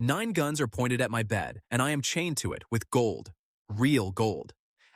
9 guns are pointed at my bed, and I am chained to it with gold. Real gold.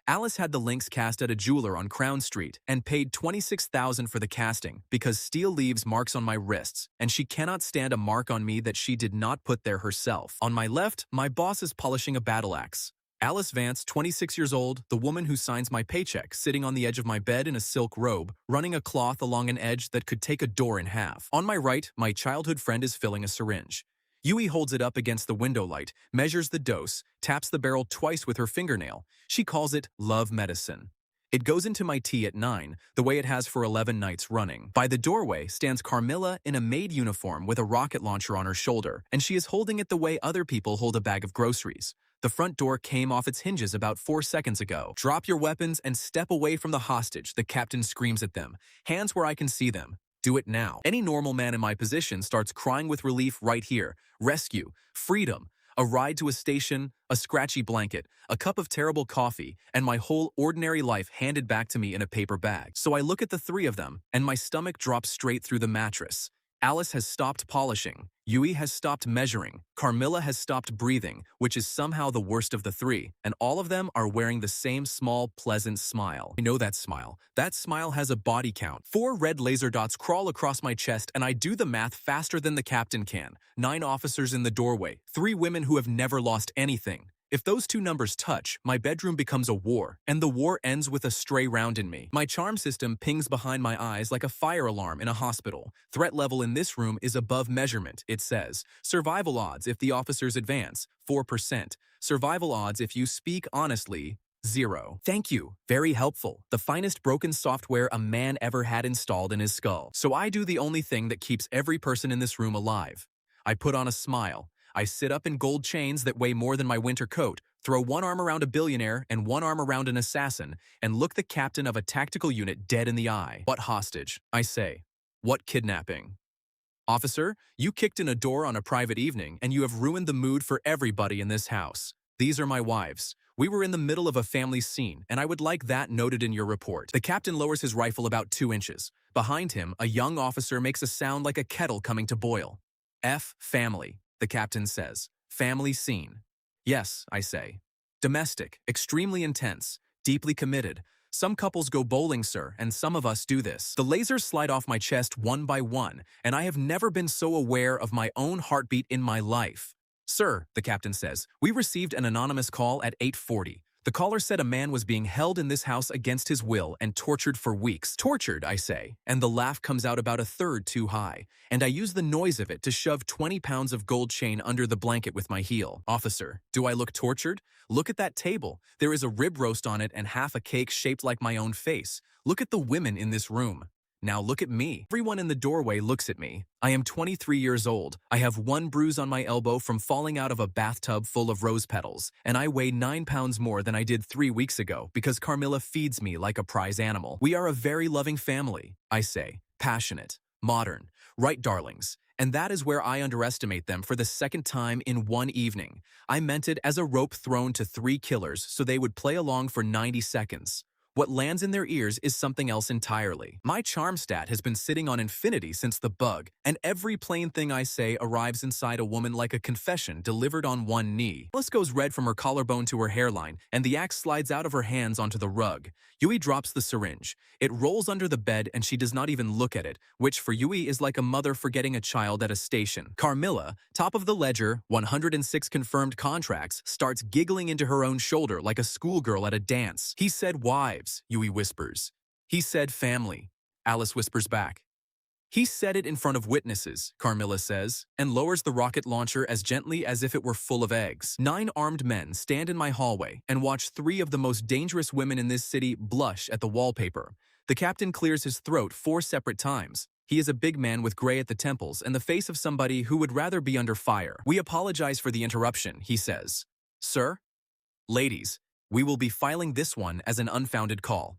Alice had the links cast at a jeweler on Crown Street and paid $26,000 for the casting because steel leaves marks on my wrists, and she cannot stand a mark on me that she did not put there herself. On my left, my boss is polishing a battle axe. Alice Vance, 26 years old, the woman who signs my paycheck, sitting on the edge of my bed in a silk robe, running a cloth along an edge that could take a door in half. On my right, my childhood friend is filling a syringe. Yui holds it up against the window light, measures the dose, taps the barrel twice with her fingernail. She calls it love medicine. It goes into my tea at 9, the way it has for 11 nights running. By the doorway stands Carmilla in a maid uniform with a rocket launcher on her shoulder, and she is holding it the way other people hold a bag of groceries. The front door came off its hinges about 4 seconds ago. Drop your weapons and step away from the hostage, the captain screams at them. Hands where I can see them. Do it now. Any normal man in my position starts crying with relief right here. Rescue, freedom, a ride to a station, a scratchy blanket, a cup of terrible coffee, and my whole ordinary life handed back to me in a paper bag. So I look at the three of them, and my stomach drops straight through the mattress. Alice has stopped polishing. Yui has stopped measuring. Carmilla has stopped breathing, which is somehow the worst of the three, and all of them are wearing the same small, pleasant smile. I know that smile. That smile has a body count. 4 red laser dots crawl across my chest, and I do the math faster than the captain can. 9 officers in the doorway, 3 women who have never lost anything. If those 2 numbers touch, my bedroom becomes a war, and the war ends with a stray round in me. My charm system pings behind my eyes like a fire alarm in a hospital. Threat level in this room is above measurement, it says. Survival odds if the officers advance, 4%. Survival odds if you speak honestly, 0. Thank you. Very helpful. The finest broken software a man ever had installed in his skull. So I do the only thing that keeps every person in this room alive. I put on a smile. I sit up in gold chains that weigh more than my winter coat, throw one arm around a billionaire and one arm around an assassin, and look the captain of a tactical unit dead in the eye. What hostage? I say. What kidnapping? Officer, you kicked in a door on a private evening, and you have ruined the mood for everybody in this house. These are my wives. We were in the middle of a family scene, and I would like that noted in your report. The captain lowers his rifle about 2 inches. Behind him, a young officer makes a sound like a kettle coming to boil. F family. The captain says. Family scene. Yes, I say. Domestic, extremely intense, deeply committed. Some couples go bowling, sir, and some of us do this. The lasers slide off my chest one by one, and I have never been so aware of my own heartbeat in my life. Sir, the captain says, we received an anonymous call at 8:40. The caller said a man was being held in this house against his will and tortured for weeks. Tortured, I say, and the laugh comes out about a third too high, and I use the noise of it to shove 20 pounds of gold chain under the blanket with my heel. Officer, do I look tortured? Look at that table. There is a rib roast on it and half a cake shaped like my own face. Look at the women in this room. Now look at me. Everyone in the doorway looks at me. I am 23 years old. I have 1 bruise on my elbow from falling out of a bathtub full of rose petals, and I weigh 9 pounds more than I did 3 weeks ago because Carmilla feeds me like a prize animal. We are a very loving family, I say. Passionate. Modern. Right, darlings. And that is where I underestimate them for the second time in one evening. I meant it as a rope thrown to 3 killers so they would play along for 90 seconds. What lands in their ears is something else entirely. My charm stat has been sitting on infinity since the bug, and every plain thing I say arrives inside a woman like a confession delivered on one knee. Alice goes red from her collarbone to her hairline, and the axe slides out of her hands onto the rug. Yui drops the syringe. It rolls under the bed and she does not even look at it, which for Yui is like a mother forgetting a child at a station. Carmilla, top of the ledger, 106 confirmed contracts, starts giggling into her own shoulder like a schoolgirl at a dance. He said wives, Yui whispers. He said family, Alice whispers back. He said it in front of witnesses, Carmilla says, and lowers the rocket launcher as gently as if it were full of eggs. 9 armed men stand in my hallway and watch 3 of the most dangerous women in this city blush at the wallpaper. The captain clears his throat 4 separate times. He is a big man with gray at the temples and the face of somebody who would rather be under fire. We apologize for the interruption, he says. Sir? Ladies, we will be filing this one as an unfounded call.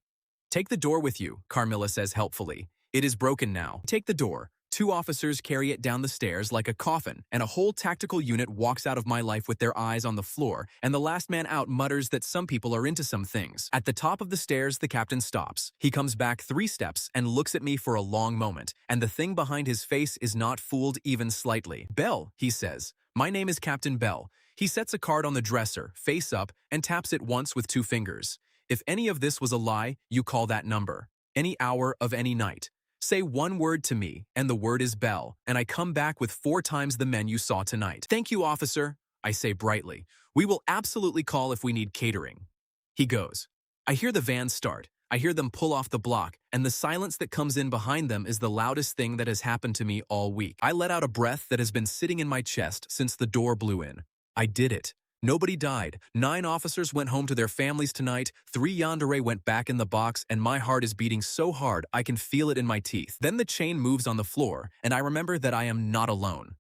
Take the door with you, Carmilla says helpfully. It is broken now. Take the door. 2 officers carry it down the stairs like a coffin, and a whole tactical unit walks out of my life with their eyes on the floor, and the last man out mutters that some people are into some things. At the top of the stairs, the captain stops. He comes back 3 steps and looks at me for a long moment, and the thing behind his face is not fooled even slightly. Belle, he says. My name is Captain Bell. He sets a card on the dresser, face up, and taps it once with 2 fingers. If any of this was a lie, you call that number. Any hour of any night. Say one word to me, and the word is Bell, and I come back with 4 times the men you saw tonight. Thank you, officer, I say brightly. We will absolutely call if we need catering. He goes. I hear the van start. I hear them pull off the block, and the silence that comes in behind them is the loudest thing that has happened to me all week. I let out a breath that has been sitting in my chest since the door blew in. I did it. Nobody died. 9 officers went home to their families tonight, 3 Yandere went back in the box, and my heart is beating so hard I can feel it in my teeth. Then the chain moves on the floor, and I remember that I am not alone.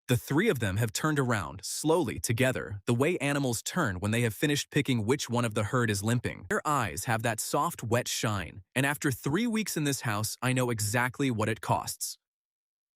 The 3 of them have turned around, slowly, together, the way animals turn when they have finished picking which one of the herd is limping. Their eyes have that soft, wet shine, and after 3 weeks in this house, I know exactly what it costs.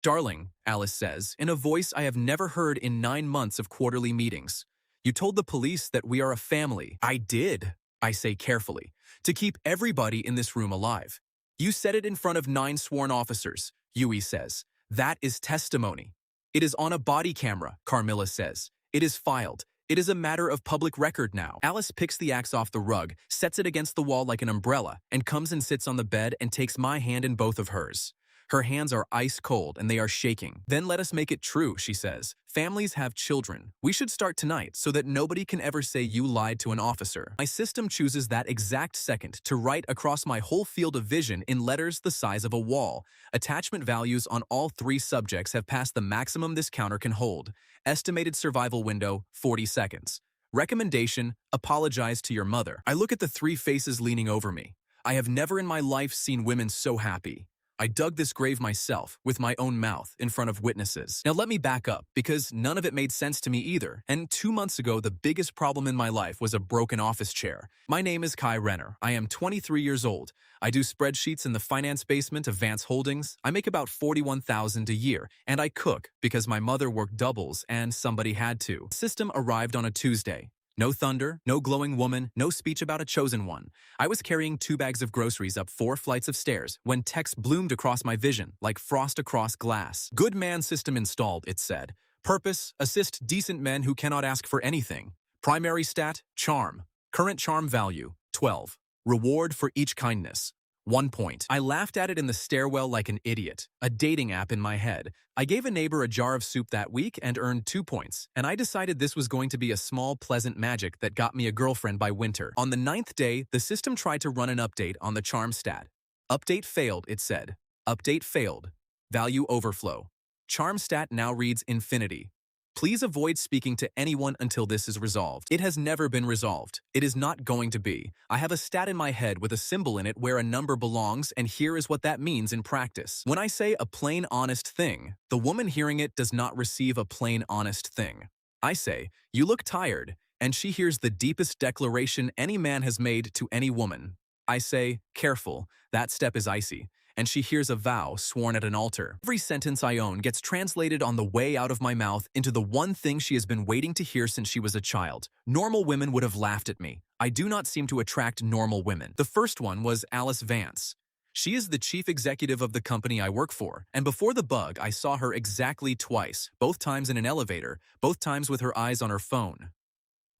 Darling, Alice says, in a voice I have never heard in 9 months of quarterly meetings. You told the police that we are a family. I did, I say carefully, to keep everybody in this room alive. You said it in front of 9 sworn officers, Yui says. That is testimony. It is on a body camera, Carmilla says. It is filed. It is a matter of public record now. Alice picks the axe off the rug, sets it against the wall like an umbrella, and comes and sits on the bed and takes my hand in both of hers. Her hands are ice cold and they are shaking. Then let us make it true, she says. Families have children. We should start tonight so that nobody can ever say you lied to an officer. My system chooses that exact second to write across my whole field of vision in letters the size of a wall. Attachment values on all 3 subjects have passed the maximum this counter can hold. Estimated survival window, 40 seconds. Recommendation, apologize to your mother. I look at the 3 faces leaning over me. I have never in my life seen women so happy. I dug this grave myself, with my own mouth, in front of witnesses. Now let me back up, because none of it made sense to me either, and 2 months ago the biggest problem in my life was a broken office chair. My name is Kai Renner. I am 23 years old. I do spreadsheets in the finance basement of Vance Holdings. I make about $41,000 a year, and I cook, because my mother worked doubles and somebody had to. The system arrived on a Tuesday. No thunder, no glowing woman, no speech about a chosen one. I was carrying 2 bags of groceries up 4 flights of stairs when text bloomed across my vision, like frost across glass. Good man system installed, it said. Purpose, assist decent men who cannot ask for anything. Primary stat, charm. Current charm value, 12. Reward for each kindness, 1 point. I laughed at it in the stairwell like an idiot, a dating app in my head. I gave a neighbor a jar of soup that week and earned 2 points, and I decided this was going to be a small, pleasant magic that got me a girlfriend by winter. On the 9th day, the system tried to run an update on the charm stat. Update failed, it said. Update failed. Value overflow. Charm stat now reads infinity. Please avoid speaking to anyone until this is resolved. It has never been resolved. It is not going to be. I have a stat in my head with a symbol in it where a number belongs, and here is what that means in practice. When I say a plain honest thing, the woman hearing it does not receive a plain honest thing. I say, you look tired, and she hears the deepest declaration any man has made to any woman. I say, careful, that step is icy. And she hears a vow sworn at an altar. Every sentence I own gets translated on the way out of my mouth into the one thing she has been waiting to hear since she was a child. Normal women would have laughed at me. I do not seem to attract normal women. The first one was Alice Vance. She is the chief executive of the company I work for, and before the bug, I saw her exactly twice, both times in an elevator, both times with her eyes on her phone.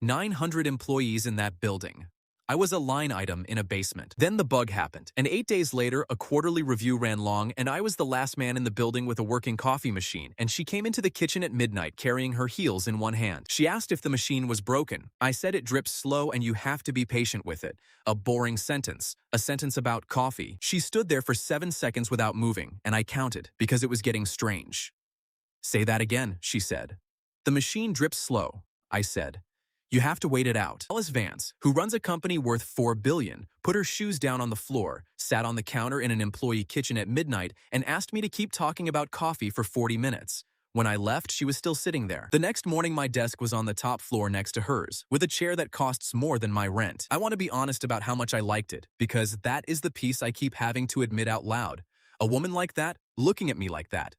900 employees in that building. I was a line item in a basement. Then the bug happened, and 8 days later, a quarterly review ran long, and I was the last man in the building with a working coffee machine, and she came into the kitchen at midnight carrying her heels in one hand. She asked if the machine was broken. I said it drips slow and you have to be patient with it. A boring sentence. A sentence about coffee. She stood there for 7 seconds without moving, and I counted, because it was getting strange. Say that again, she said. The machine drips slow, I said. You have to wait it out. Alice Vance, who runs a company worth $4 billion, put her shoes down on the floor, sat on the counter in an employee kitchen at midnight, and asked me to keep talking about coffee for 40 minutes. When I left, she was still sitting there. The next morning, my desk was on the top floor next to hers, with a chair that costs more than my rent. I want to be honest about how much I liked it, because that is the piece I keep having to admit out loud. A woman like that, looking at me like that.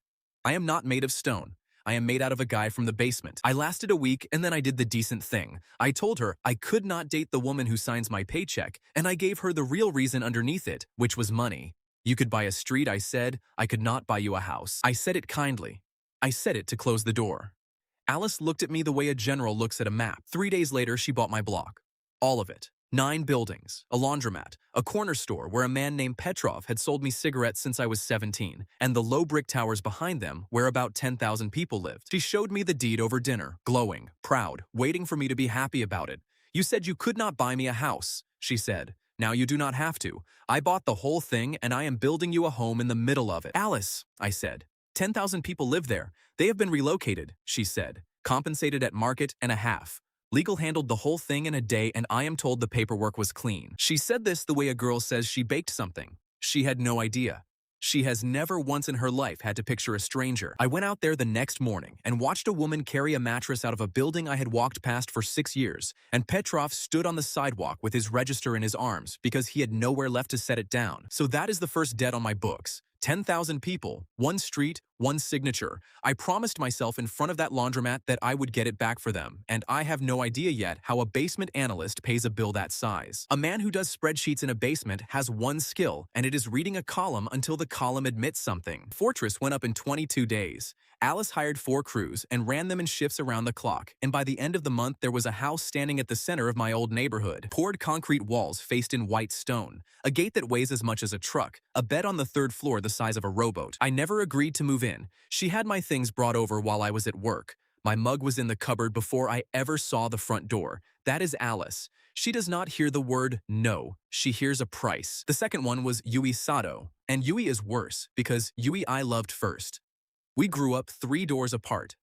I am not made of stone. I am made out of a guy from the basement. I lasted a week, and then I did the decent thing. I told her I could not date the woman who signs my paycheck, and I gave her the real reason underneath it, which was money. You could buy a street, I said. I could not buy you a house. I said it kindly. I said it to close the door. Alice looked at me the way a general looks at a map. 3 days later, she bought my block. All of it. 9 buildings, a laundromat, a corner store where a man named Petrov had sold me cigarettes since I was 17, and the low brick towers behind them where about 10,000 people lived. She showed me the deed over dinner, glowing, proud, waiting for me to be happy about it. "You said you could not buy me a house," she said. "Now you do not have to. I bought the whole thing and I am building you a home in the middle of it." "Alice," I said. 10,000 people live there. They have been relocated," she said. "Compensated at market and a half. Legal handled the whole thing in a day and I am told the paperwork was clean." She said this the way a girl says she baked something. She had no idea. She has never once in her life had to picture a stranger. I went out there the next morning and watched a woman carry a mattress out of a building I had walked past for 6 years, and Petrov stood on the sidewalk with his register in his arms because he had nowhere left to set it down. So that is the first debt on my books. 10,000 people, 1 street, 1 signature. I promised myself in front of that laundromat that I would get it back for them, and I have no idea yet how a basement analyst pays a bill that size. A man who does spreadsheets in a basement has one skill, and it is reading a column until the column admits something. Fortress went up in 22 days. Alice hired 4 crews and ran them in shifts around the clock, and by the end of the month there was a house standing at the center of my old neighborhood. Poured concrete walls faced in white stone, a gate that weighs as much as a truck, a bed on the 3rd floor the size of a rowboat. I never agreed to move in. She had my things brought over while I was at work. My mug was in the cupboard before I ever saw the front door. That is Alice. She does not hear the word no, she hears a price. The second one was Yui Sato, and Yui is worse because Yui I loved first. We grew up 3 doors apart.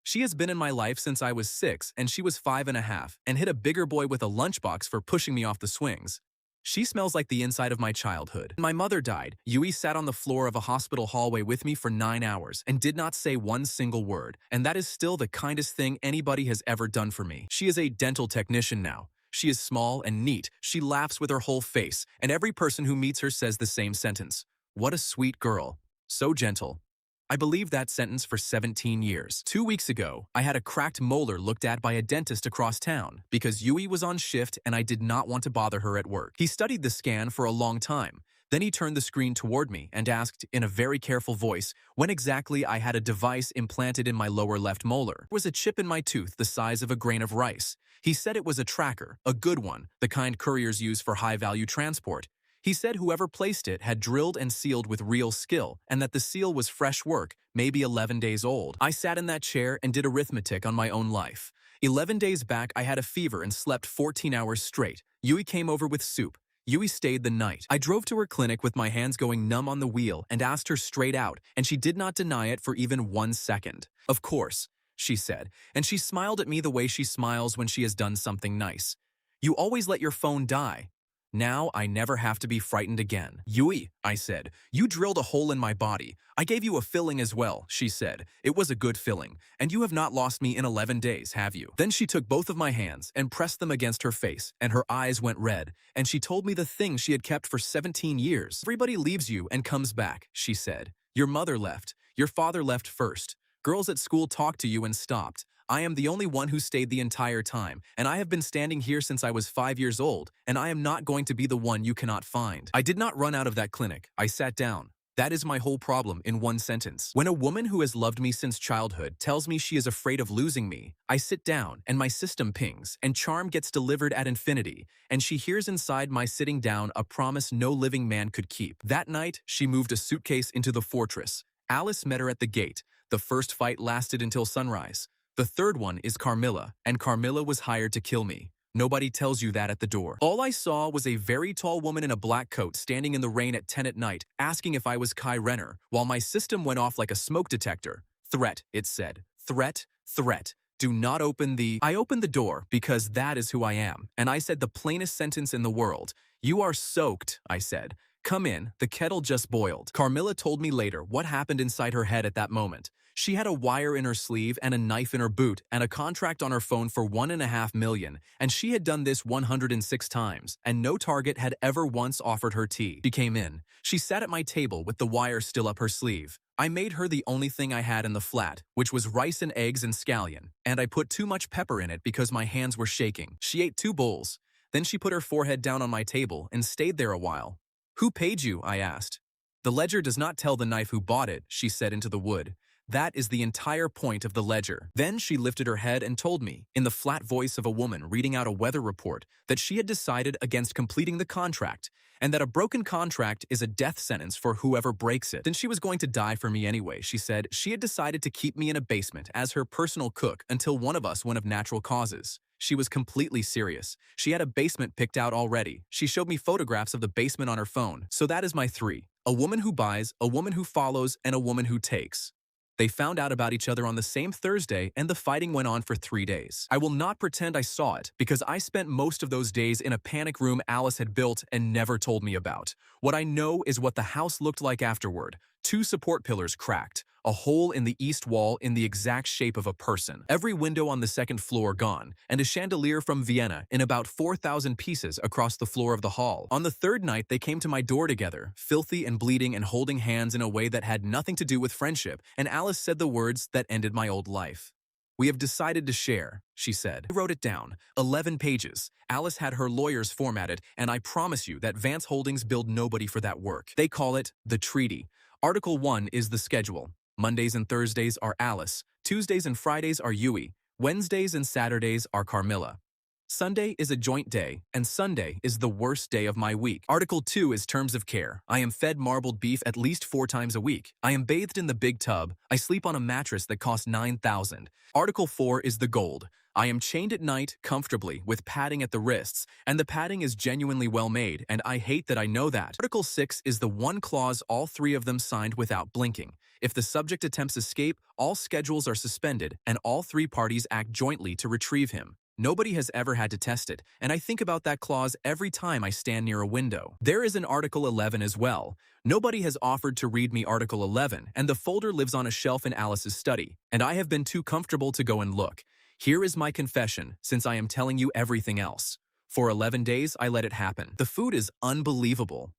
She has been in my life since I was 6 and she was 5.5 and hit a bigger boy with a lunchbox for pushing me off the swings. She smells like the inside of my childhood. When my mother died, Yui sat on the floor of a hospital hallway with me for 9 hours and did not say one single word, and that is still the kindest thing anybody has ever done for me. She is a dental technician now. She is small and neat, she laughs with her whole face, and every person who meets her says the same sentence. What a sweet girl. So gentle. I believed that sentence for 17 years. 2 weeks ago, I had a cracked molar looked at by a dentist across town because Yui was on shift and I did not want to bother her at work. He studied the scan for a long time. Then he turned the screen toward me and asked, in a very careful voice, when exactly I had a device implanted in my lower left molar. There was a chip in my tooth the size of a grain of rice. He said it was a tracker, a good one, the kind couriers use for high-value transport. He said whoever placed it had drilled and sealed with real skill, and that the seal was fresh work, maybe 11 days old. I sat in that chair and did arithmetic on my own life. 11 days back, I had a fever and slept 14 hours straight. Yui came over with soup. Yui stayed the night. I drove to her clinic with my hands going numb on the wheel and asked her straight out, and she did not deny it for even 1 second. "Of course," she said, and she smiled at me the way she smiles when she has done something nice. "You always let your phone die. Now I never have to be frightened again." "Yui," I said, "you drilled a hole in my body. I gave you a filling as well," she said. "It was a good filling, and you have not lost me in 11 days, have you?" Then she took both of my hands and pressed them against her face, and her eyes went red, and she told me the things she had kept for 17 years. "Everybody leaves you and comes back," she said. "Your mother left. Your father left first. Girls at school talked to you and stopped. I am the only one who stayed the entire time, and I have been standing here since I was 5 years old, and I am not going to be the one you cannot find." I did not run out of that clinic. I sat down. That is my whole problem in 1 sentence. When a woman who has loved me since childhood tells me she is afraid of losing me, I sit down and my system pings, and charm gets delivered at infinity, and she hears inside my sitting down a promise no living man could keep. That night, she moved a suitcase into the fortress. Alice met her at the gate. The first fight lasted until sunrise. The third one is Carmilla, and Carmilla was hired to kill me. Nobody tells you that at the door. All I saw was a very tall woman in a black coat standing in the rain at 10 at night, asking if I was Kai Renner, while my system went off like a smoke detector. "Threat," it said. "Threat, threat. Do not open the—" I opened the door because that is who I am, and I said the plainest sentence in the world. "You are soaked," I said. "Come in, the kettle just boiled." Carmilla told me later what happened inside her head at that moment. She had a wire in her sleeve and a knife in her boot and a contract on her phone for $1.5 million, and she had done this 106 times, and no target had ever once offered her tea. She came in. She sat at my table with the wire still up her sleeve. I made her the only thing I had in the flat, which was rice and eggs and scallion, and I put too much pepper in it because my hands were shaking. She ate 2 bowls. Then she put her forehead down on my table and stayed there a while. "Who paid you?" I asked. "The ledger does not tell the knife who bought it," she said into the wood. That is the entire point of the ledger. Then she lifted her head and told me, in the flat voice of a woman reading out a weather report, that she had decided against completing the contract, and that a broken contract is a death sentence for whoever breaks it. Since she was going to die for me anyway, she said she had decided to keep me in a basement as her personal cook until one of us went of natural causes. She was completely serious. She had a basement picked out already. She showed me photographs of the basement on her phone. So that is my three. A woman who buys, a woman who follows, and a woman who takes. They found out about each other on the same Thursday, and the fighting went on for 3 days. I will not pretend I saw it, because I spent most of those days in a panic room Alice had built and never told me about. What I know is what the house looked like afterward. 2 support pillars cracked, a hole in the east wall in the exact shape of a person, every window on the second floor gone, and a chandelier from Vienna in about 4,000 pieces across the floor of the hall. On the 3rd night, they came to my door together, filthy and bleeding and holding hands in a way that had nothing to do with friendship, and Alice said the words that ended my old life. "We have decided to share," she said. I wrote it down, 11 pages. Alice had her lawyers format it, and I promise you that Vance Holdings billed nobody for that work. They call it the treaty. Article 1 is the schedule. Mondays and Thursdays are Alice, Tuesdays and Fridays are Yui, Wednesdays and Saturdays are Carmilla. Sunday is a joint day, and Sunday is the worst day of my week. Article 2 is terms of care. I am fed marbled beef at least 4 times a week. I am bathed in the big tub. I sleep on a mattress that costs $9,000. Article 4 is the gold. I am chained at night comfortably with padding at the wrists, and the padding is genuinely well made, and I hate that I know that. Article 6 is the one clause all 3 of them signed without blinking. If the subject attempts escape, all schedules are suspended, and all 3 parties act jointly to retrieve him. Nobody has ever had to test it, and I think about that clause every time I stand near a window. There is an Article 11 as well. Nobody has offered to read me Article 11, and the folder lives on a shelf in Alice's study, and I have been too comfortable to go and look. Here is my confession, since I am telling you everything else. For 11 days, I let it happen. The food is unbelievable.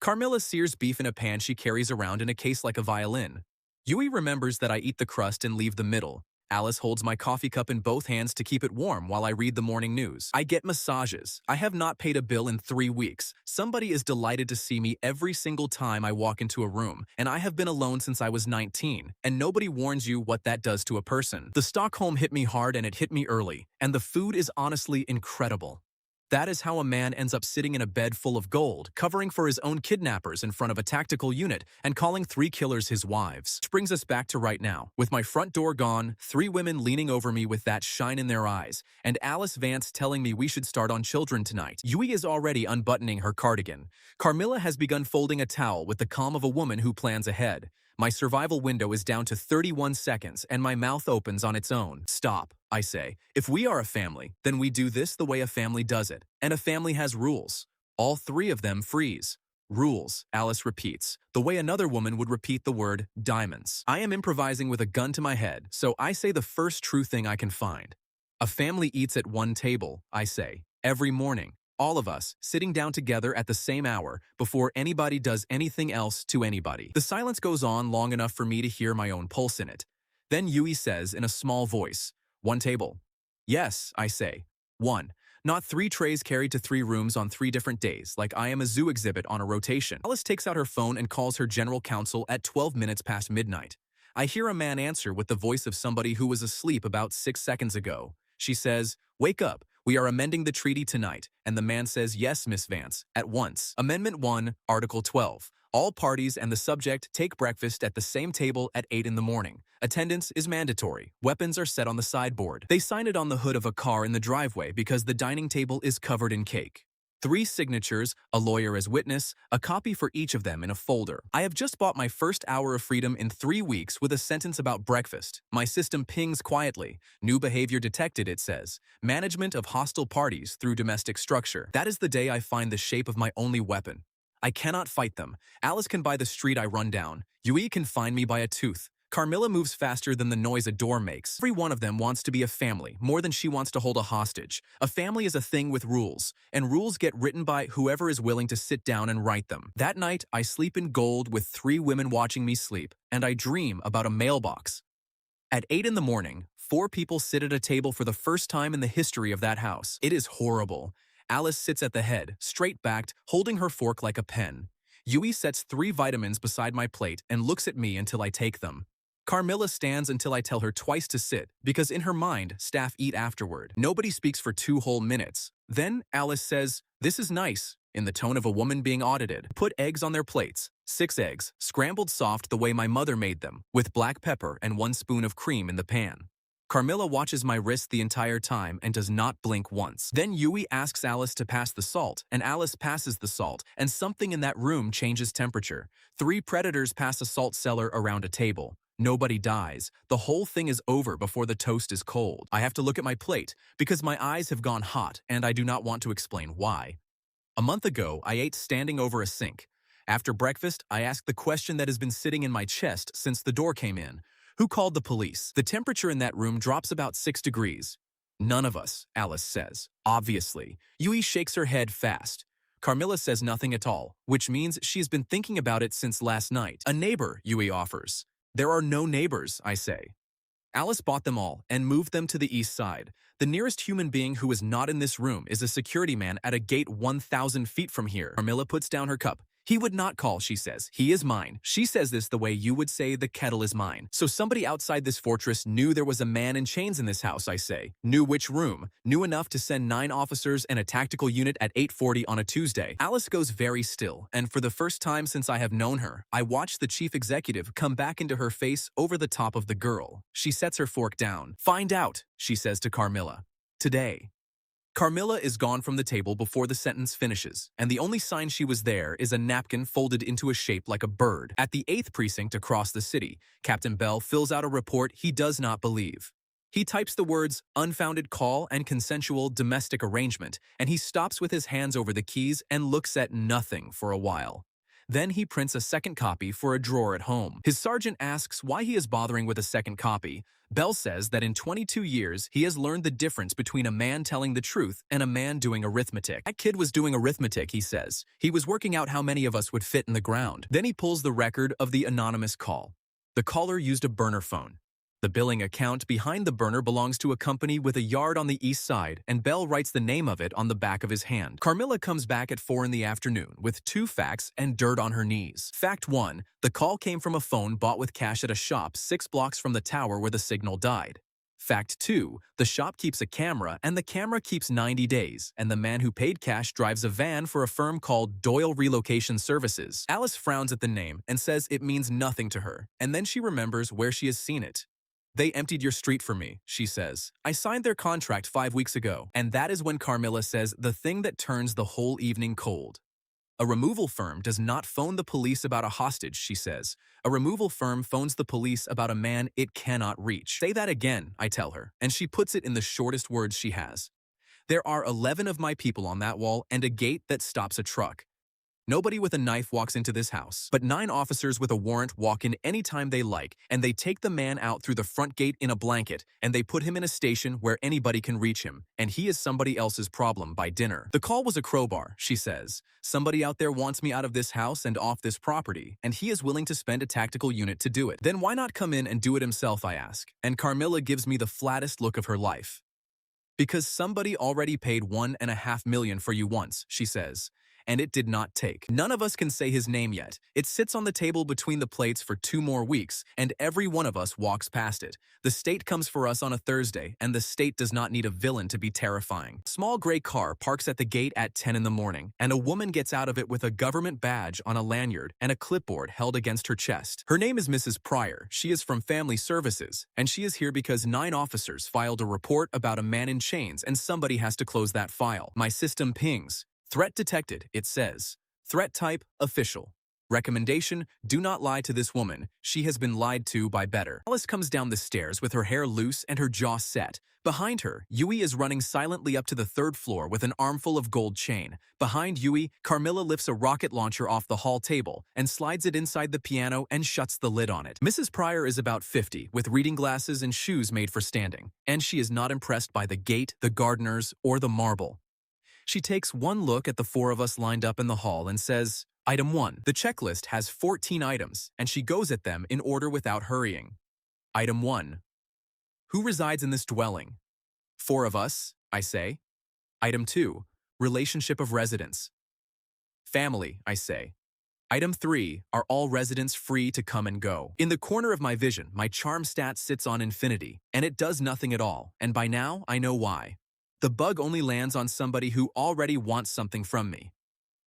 Carmilla sears beef in a pan she carries around in a case like a violin. Yui remembers that I eat the crust and leave the middle. Alice holds my coffee cup in both hands to keep it warm while I read the morning news. I get massages. I have not paid a bill in 3 weeks. Somebody is delighted to see me every single time I walk into a room, and I have been alone since I was 19, and nobody warns you what that does to a person. The Stockholm hit me hard and it hit me early, and the food is honestly incredible. That is how a man ends up sitting in a bed full of gold, covering for his own kidnappers in front of a tactical unit, and calling 3 killers his wives. Which brings us back to right now. With my front door gone, 3 women leaning over me with that shine in their eyes, and Alice Vance telling me we should start on children tonight. Yui is already unbuttoning her cardigan. Carmilla has begun folding a towel with the calm of a woman who plans ahead. My survival window is down to 31 seconds, and my mouth opens on its own. Stop, I say. If we are a family, then we do this the way a family does it. And a family has rules. All 3 of them freeze. Rules, Alice repeats, the way another woman would repeat the word diamonds. I am improvising with a gun to my head, so I say the first true thing I can find. A family eats at one table, I say, every morning. All of us, sitting down together at the same hour before anybody does anything else to anybody. The silence goes on long enough for me to hear my own pulse in it. Then Yui says in a small voice, 1 table. Yes, I say. 1. Not 3 trays carried to 3 rooms on 3 different days, like I am a zoo exhibit on a rotation. Alice takes out her phone and calls her general counsel at 12 minutes past midnight. I hear a man answer with the voice of somebody who was asleep about 6 seconds ago. She says, "Wake up. We are amending the treaty tonight," and the man says, "Yes, Miss Vance, at once." Amendment 1, Article 12. All parties and the subject take breakfast at the same table at 8 in the morning. Attendance is mandatory. Weapons are set on the sideboard. They sign it on the hood of a car in the driveway because the dining table is covered in cake. 3 signatures, a lawyer as witness, a copy for each of them in a folder. I have just bought my first hour of freedom in 3 weeks with a sentence about breakfast. My system pings quietly. New behavior detected, it says. Management of hostile parties through domestic structure. That is the day I find the shape of my only weapon. I cannot fight them. Alice can buy the street I run down. Yui can find me by a tooth. Carmilla moves faster than the noise a door makes. Every one of them wants to be a family, more than she wants to hold a hostage. A family is a thing with rules, and rules get written by whoever is willing to sit down and write them. That night, I sleep in gold with 3 women watching me sleep, and I dream about a mailbox. At 8 in the morning, 4 people sit at a table for the first time in the history of that house. It is horrible. Alice sits at the head, straight-backed, holding her fork like a pen. Yui sets 3 vitamins beside my plate and looks at me until I take them. Carmilla stands until I tell her twice to sit, because in her mind, staff eat afterward. Nobody speaks for 2 whole minutes. Then Alice says, "This is nice," in the tone of a woman being audited. Put eggs on their plates. 6 eggs, scrambled soft the way my mother made them, with black pepper and 1 spoon of cream in the pan. Carmilla watches my wrist the entire time and does not blink once. Then Yui asks Alice to pass the salt, and Alice passes the salt, and something in that room changes temperature. 3 predators pass a salt cellar around a table. Nobody dies. The whole thing is over before the toast is cold. I have to look at my plate, because my eyes have gone hot, and I do not want to explain why. A month ago, I ate standing over a sink. After breakfast, I asked the question that has been sitting in my chest since the door came in. Who called the police? The temperature in that room drops about 6 degrees. None of us, Alice says. Obviously. Yui shakes her head fast. Carmilla says nothing at all, which means she's been thinking about it since last night. A neighbor, Yui offers. There are no neighbors, I say. Alice bought them all and moved them to the east side. The nearest human being who is not in this room is a security man at a gate 1,000 feet from here. Carmilla puts down her cup. He would not call, she says. He is mine. She says this the way you would say the kettle is mine. So somebody outside this fortress knew there was a man in chains in this house, I say. Knew which room. Knew enough to send 9 officers and a tactical unit at 8:40 on a Tuesday. Alice goes very still, and for the first time since I have known her, I watch the chief executive come back into her face over the top of the girl. She sets her fork down. Find out, she says to Carmilla. Today. Carmilla is gone from the table before the sentence finishes, and the only sign she was there is a napkin folded into a shape like a bird. At the 8th precinct across the city, Captain Bell fills out a report he does not believe. He types the words, unfounded call and consensual domestic arrangement, and he stops with his hands over the keys and looks at nothing for a while. Then he prints a second copy for a drawer at home. His sergeant asks why he is bothering with a second copy. Bell says that in 22 years, he has learned the difference between a man telling the truth and a man doing arithmetic. That kid was doing arithmetic, he says. He was working out how many of us would fit in the ground. Then he pulls the record of the anonymous call. The caller used a burner phone. The billing account behind the burner belongs to a company with a yard on the east side, and Bell writes the name of it on the back of his hand. Carmilla comes back at 4 in the afternoon with 2 facts and dirt on her knees. Fact 1, the call came from a phone bought with cash at a shop 6 blocks from the tower where the signal died. Fact 2, the shop keeps a camera, and the camera keeps 90 days, and the man who paid cash drives a van for a firm called Doyle Relocation Services. Alice frowns at the name and says it means nothing to her, and then she remembers where she has seen it. They emptied your street for me, she says. I signed their contract 5 weeks ago, and that is when Carmilla says the thing that turns the whole evening cold. A removal firm does not phone the police about a hostage, she says. A removal firm phones the police about a man it cannot reach. Say that again, I tell her, and she puts it in the shortest words she has. There are 11 of my people on that wall and a gate that stops a truck. Nobody with a knife walks into this house, but 9 officers with a warrant walk in anytime they like, and they take the man out through the front gate in a blanket, and they put him in a station where anybody can reach him, and he is somebody else's problem by dinner. The call was a crowbar, she says. Somebody out there wants me out of this house and off this property, and he is willing to spend a tactical unit to do it. Then why not come in and do it himself, I ask, and Carmilla gives me the flattest look of her life. Because somebody already paid $1.5 million for you once, she says. And it did not take. None of us can say his name yet. It sits on the table between the plates for 2 more weeks, and every one of us walks past it. The state comes for us on a Thursday, and the state does not need a villain to be terrifying. Small gray car parks at the gate at 10 in the morning, and a woman gets out of it with a government badge on a lanyard and a clipboard held against her chest. Her name is Mrs. Pryor. She is from Family Services, and she is here because 9 officers filed a report about a man in chains, and somebody has to close that file. My system pings. Threat detected, it says. Threat type, official. Recommendation, do not lie to this woman. She has been lied to by better. Alice comes down the stairs with her hair loose and her jaw set. Behind her, Yui is running silently up to the 3rd floor with an armful of gold chain. Behind Yui, Carmilla lifts a rocket launcher off the hall table and slides it inside the piano and shuts the lid on it. Mrs. Pryor is about 50, with reading glasses and shoes made for standing, and she is not impressed by the gate, the gardeners, or the marble. She takes one look at the 4 of us lined up in the hall and says, Item 1. The checklist has 14 items, and she goes at them in order without hurrying. Item 1. Who resides in this dwelling? 4 of us, I say. Item 2. Relationship of residence. Family, I say. Item 3. Are all residents free to come and go? In the corner of my vision, my charm stat sits on infinity, and it does nothing at all, and by now, I know why. The bug only lands on somebody who already wants something from me.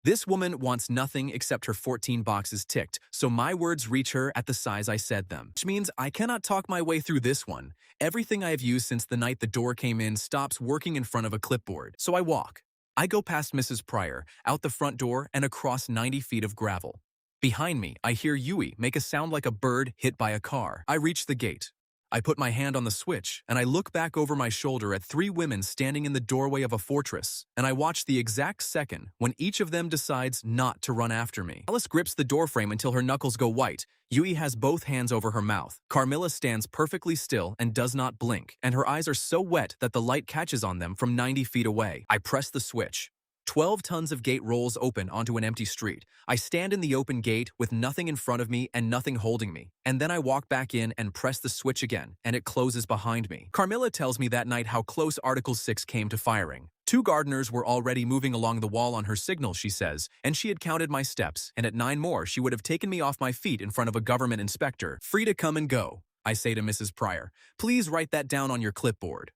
This woman wants nothing except her 14 boxes ticked, so my words reach her at the size I said them. Which means I cannot talk my way through this one. Everything I have used since the night the door came in stops working in front of a clipboard. So I walk. I go past Mrs. Pryor, out the front door, and across 90 feet of gravel. Behind me, I hear Yui make a sound like a bird hit by a car. I reach the gate. I put my hand on the switch, and I look back over my shoulder at 3 women standing in the doorway of a fortress, and I watch the exact second when each of them decides not to run after me. Alice grips the doorframe until her knuckles go white. Yui has both hands over her mouth. Carmilla stands perfectly still and does not blink, and her eyes are so wet that the light catches on them from 90 feet away. I press the switch. 12 tons of gate rolls open onto an empty street. I stand in the open gate with nothing in front of me and nothing holding me. And then I walk back in and press the switch again, and it closes behind me. Carmilla tells me that night how close Article 6 came to firing. 2 gardeners were already moving along the wall on her signal, she says, and she had counted my steps, and at 9 more she would have taken me off my feet in front of a government inspector. Free to come and go, I say to Mrs. Pryor. Please write that down on your clipboard.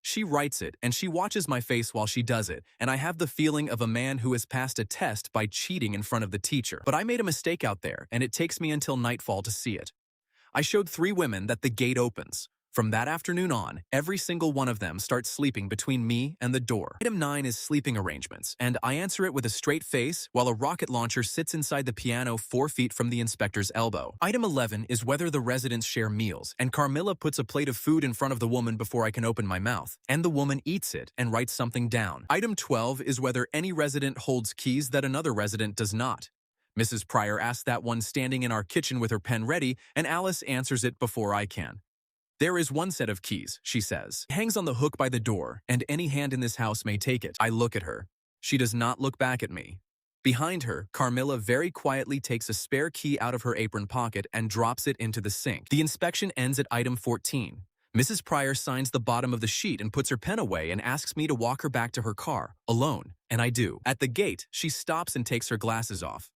She writes it, and she watches my face while she does it, and I have the feeling of a man who has passed a test by cheating in front of the teacher. But I made a mistake out there, and it takes me until nightfall to see it. I showed 3 women that the gate opens. From that afternoon on, every single one of them starts sleeping between me and the door. Item 9 is sleeping arrangements, and I answer it with a straight face while a rocket launcher sits inside the piano 4 feet from the inspector's elbow. Item 11 is whether the residents share meals, and Carmilla puts a plate of food in front of the woman before I can open my mouth, and the woman eats it and writes something down. Item 12 is whether any resident holds keys that another resident does not. Mrs. Pryor asks that one standing in our kitchen with her pen ready, and Alice answers it before I can. There is 1 set of keys, she says. It hangs on the hook by the door, and any hand in this house may take it. I look at her. She does not look back at me. Behind her, Carmilla very quietly takes a spare key out of her apron pocket and drops it into the sink. The inspection ends at item 14. Mrs. Pryor signs the bottom of the sheet and puts her pen away and asks me to walk her back to her car, alone, and I do. At the gate, she stops and takes her glasses off.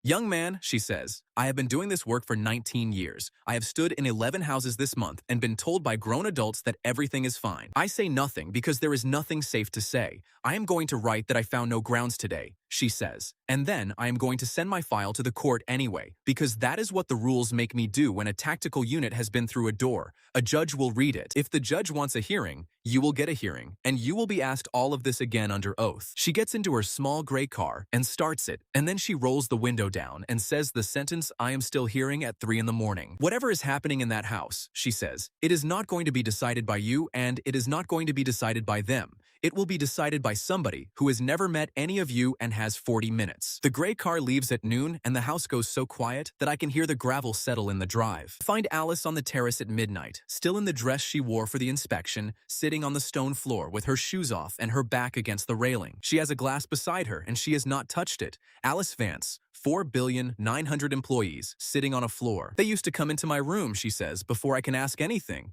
Young man, she says, I have been doing this work for 19 years. I have stood in 11 houses this month and been told by grown adults that everything is fine. I say nothing because there is nothing safe to say. I am going to write that I found no grounds today, she says. And then I am going to send my file to the court anyway, because that is what the rules make me do when a tactical unit has been through a door. A judge will read it. If the judge wants a hearing, you will get a hearing, and you will be asked all of this again under oath. She gets into her small gray car and starts it, and then she rolls the window down and says the sentence I am still hearing at 3 in the morning. Whatever is happening in that house, she says, it is not going to be decided by you, and it is not going to be decided by them. It will be decided by somebody who has never met any of you and has 40 minutes. The gray car leaves at noon, and the house goes so quiet that I can hear the gravel settle in the drive. I find Alice on the terrace at midnight, still in the dress she wore for the inspection, sitting on the stone floor with her shoes off and her back against the railing. She has a glass beside her, and she has not touched it. Alice Vance, 4,900,000 employees, sitting on a floor. They used to come into my room, she says, before I can ask anything.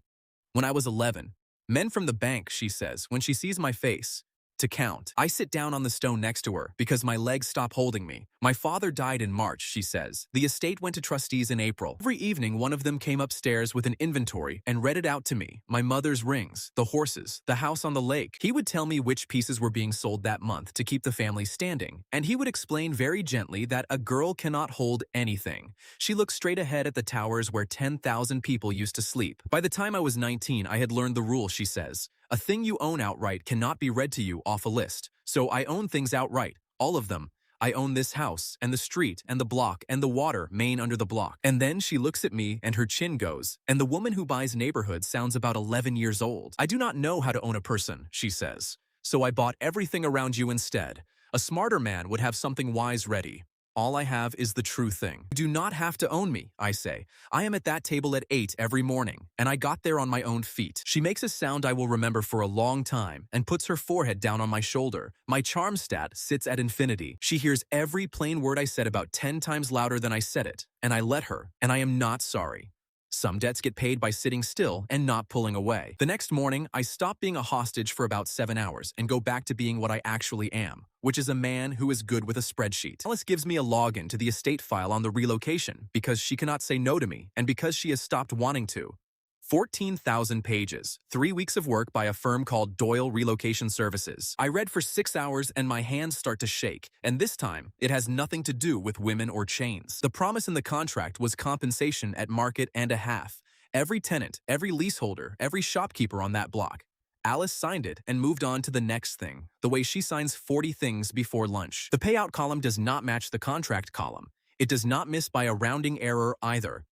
When I was 11. Men from the bank, she says, when she sees my face, to count. I sit down on the stone next to her because my legs stop holding me. My father died in March, she says. The estate went to trustees in April. Every evening, one of them came upstairs with an inventory and read it out to me. My mother's rings, the horses, the house on the lake. He would tell me which pieces were being sold that month to keep the family standing. And he would explain very gently that a girl cannot hold anything. She looked straight ahead at the towers where 10,000 people used to sleep. By the time I was 19, I had learned the rule, she says. A thing you own outright cannot be read to you off a list. So I own things outright, all of them. I own this house, and the street, and the block, and the water main under the block. And then she looks at me, and her chin goes, and the woman who buys neighborhoods sounds about 11 years old. I do not know how to own a person, she says. So I bought everything around you instead. A smarter man would have something wise ready. All I have is the true thing. You do not have to own me, I say. I am at that table at 8 every morning, and I got there on my own feet. She makes a sound I will remember for a long time and puts her forehead down on my shoulder. My charm stat sits at infinity. She hears every plain word I said about 10 times louder than I said it, and I let her, and I am not sorry. Some debts get paid by sitting still and not pulling away. The next morning, I stop being a hostage for about 7 hours and go back to being what I actually am, which is a man who is good with a spreadsheet. Alice gives me a login to the estate file on the relocation because she cannot say no to me and because she has stopped wanting to. 14,000 pages, 3 weeks of work by a firm called Doyle Relocation Services. I read for 6 hours and my hands start to shake, and this time, it has nothing to do with women or chains. The promise in the contract was compensation at market and a half. Every tenant, every leaseholder, every shopkeeper on that block. Alice signed it and moved on to the next thing, the way she signs 40 things before lunch. The payout column does not match the contract column. It does not miss by a rounding error either.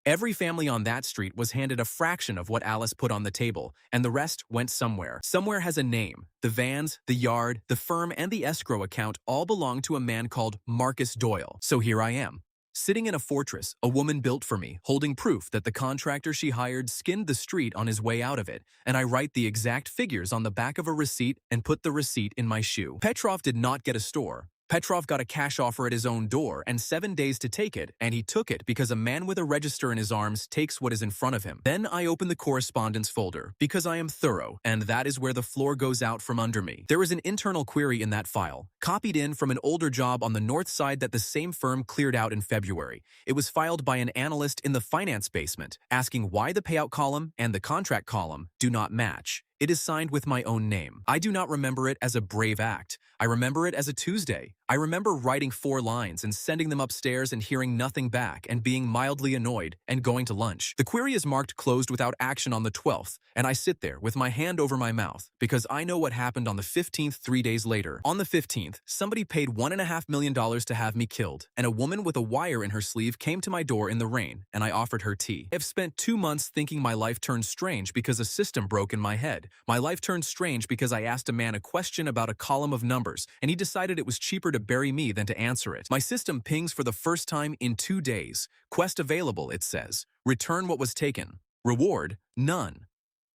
Every family on that street was handed a fraction of what Alice put on the table, and the rest went somewhere. Somewhere has a name. The vans, the yard, the firm, and the escrow account all belong to a man called Marcus Doyle. So here I am, sitting in a fortress a woman built for me, holding proof that the contractor she hired skinned the street on his way out of it, and I write the exact figures on the back of a receipt and put the receipt in my shoe. Petrov did not get a store. Petrov got a cash offer at his own door and 7 days to take it, and he took it because a man with a register in his arms takes what is in front of him. Then I open the correspondence folder because I am thorough, and that is where the floor goes out from under me. There is an internal query in that file, copied in from an older job on the north side that the same firm cleared out in February. It was filed by an analyst in the finance basement, asking why the payout column and the contract column do not match. It is signed with my own name. I do not remember it as a brave act. I remember it as a Tuesday. I remember writing 4 lines and sending them upstairs and hearing nothing back and being mildly annoyed and going to lunch. The query is marked closed without action on the 12th, and I sit there with my hand over my mouth because I know what happened on the 15th 3 days later. On the 15th, somebody paid $1.5 million to have me killed, and a woman with a wire in her sleeve came to my door in the rain, and I offered her tea. I've spent 2 months thinking my life turned strange because a system broke in my head. My life turned strange because I asked a man a question about a column of numbers, and he decided it was cheaper to bury me than to answer it. My system pings for the first time in 2 days. Quest available, it says. Return what was taken. Reward, none.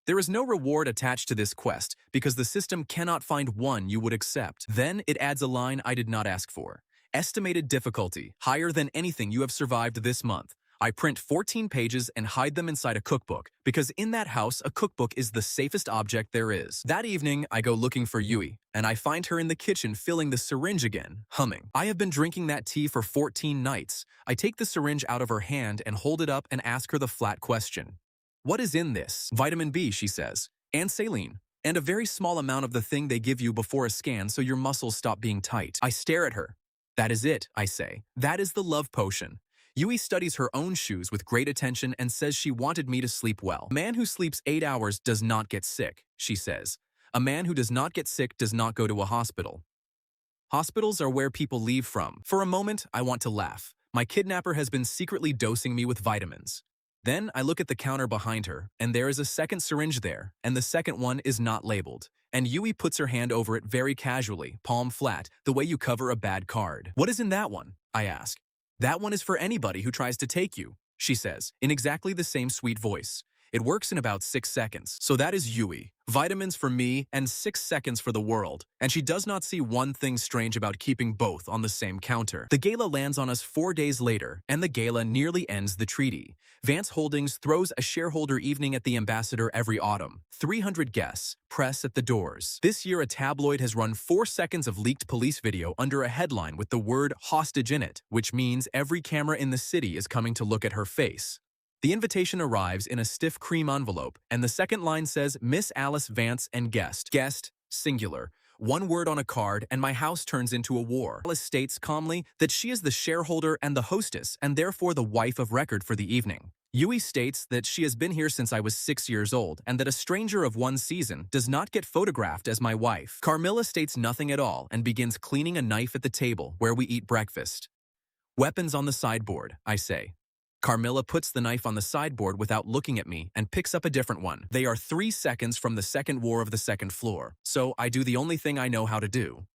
There is no reward attached to this quest because the system cannot find one you would accept. Then it adds a line I did not ask for. Estimated difficulty, higher than anything you have survived this month. I print 14 pages and hide them inside a cookbook, because in that house, a cookbook is the safest object there is. That evening, I go looking for Yui, and I find her in the kitchen filling the syringe again, humming. I have been drinking that tea for 14 nights. I take the syringe out of her hand and hold it up and ask her the flat question. What is in this? Vitamin B, she says, and saline, and a very small amount of the thing they give you before a scan so your muscles stop being tight. I stare at her. That is it, I say. That is the love potion. Yui studies her own shoes with great attention and says she wanted me to sleep well. A man who sleeps 8 hours does not get sick, she says. A man who does not get sick does not go to a hospital. Hospitals are where people leave from. For a moment, I want to laugh. My kidnapper has been secretly dosing me with vitamins. Then I look at the counter behind her, and there is a second syringe there, and the second one is not labeled. And Yui puts her hand over it very casually, palm flat, the way you cover a bad card. What is in that one? I ask. That one is for anybody who tries to take you, she says, in exactly the same sweet voice. It works in about 6 seconds. So that is Yui. Vitamins for me and 6 seconds for the world. And she does not see one thing strange about keeping both on the same counter. The gala lands on us 4 days later, and the gala nearly ends the treaty. Vance Holdings throws a shareholder evening at the Ambassador every autumn. 300 guests, press at the doors. This year, a tabloid has run 4 seconds of leaked police video under a headline with the word hostage in it, which means every camera in the city is coming to look at her face. The invitation arrives in a stiff cream envelope, and the second line says, Miss Alice Vance and guest. Guest, singular. 1 word on a card, and my house turns into a war. Alice states calmly that she is the shareholder and the hostess, and therefore the wife of record for the evening. Yui states that she has been here since I was 6 years old, and that a stranger of 1 season does not get photographed as my wife. Carmilla states nothing at all and begins cleaning a knife at the table where we eat breakfast. Weapons on the sideboard, I say. Carmilla puts the knife on the sideboard without looking at me and picks up a different one. They are 3 seconds from the second war of the second floor, so I do the only thing I know how to do.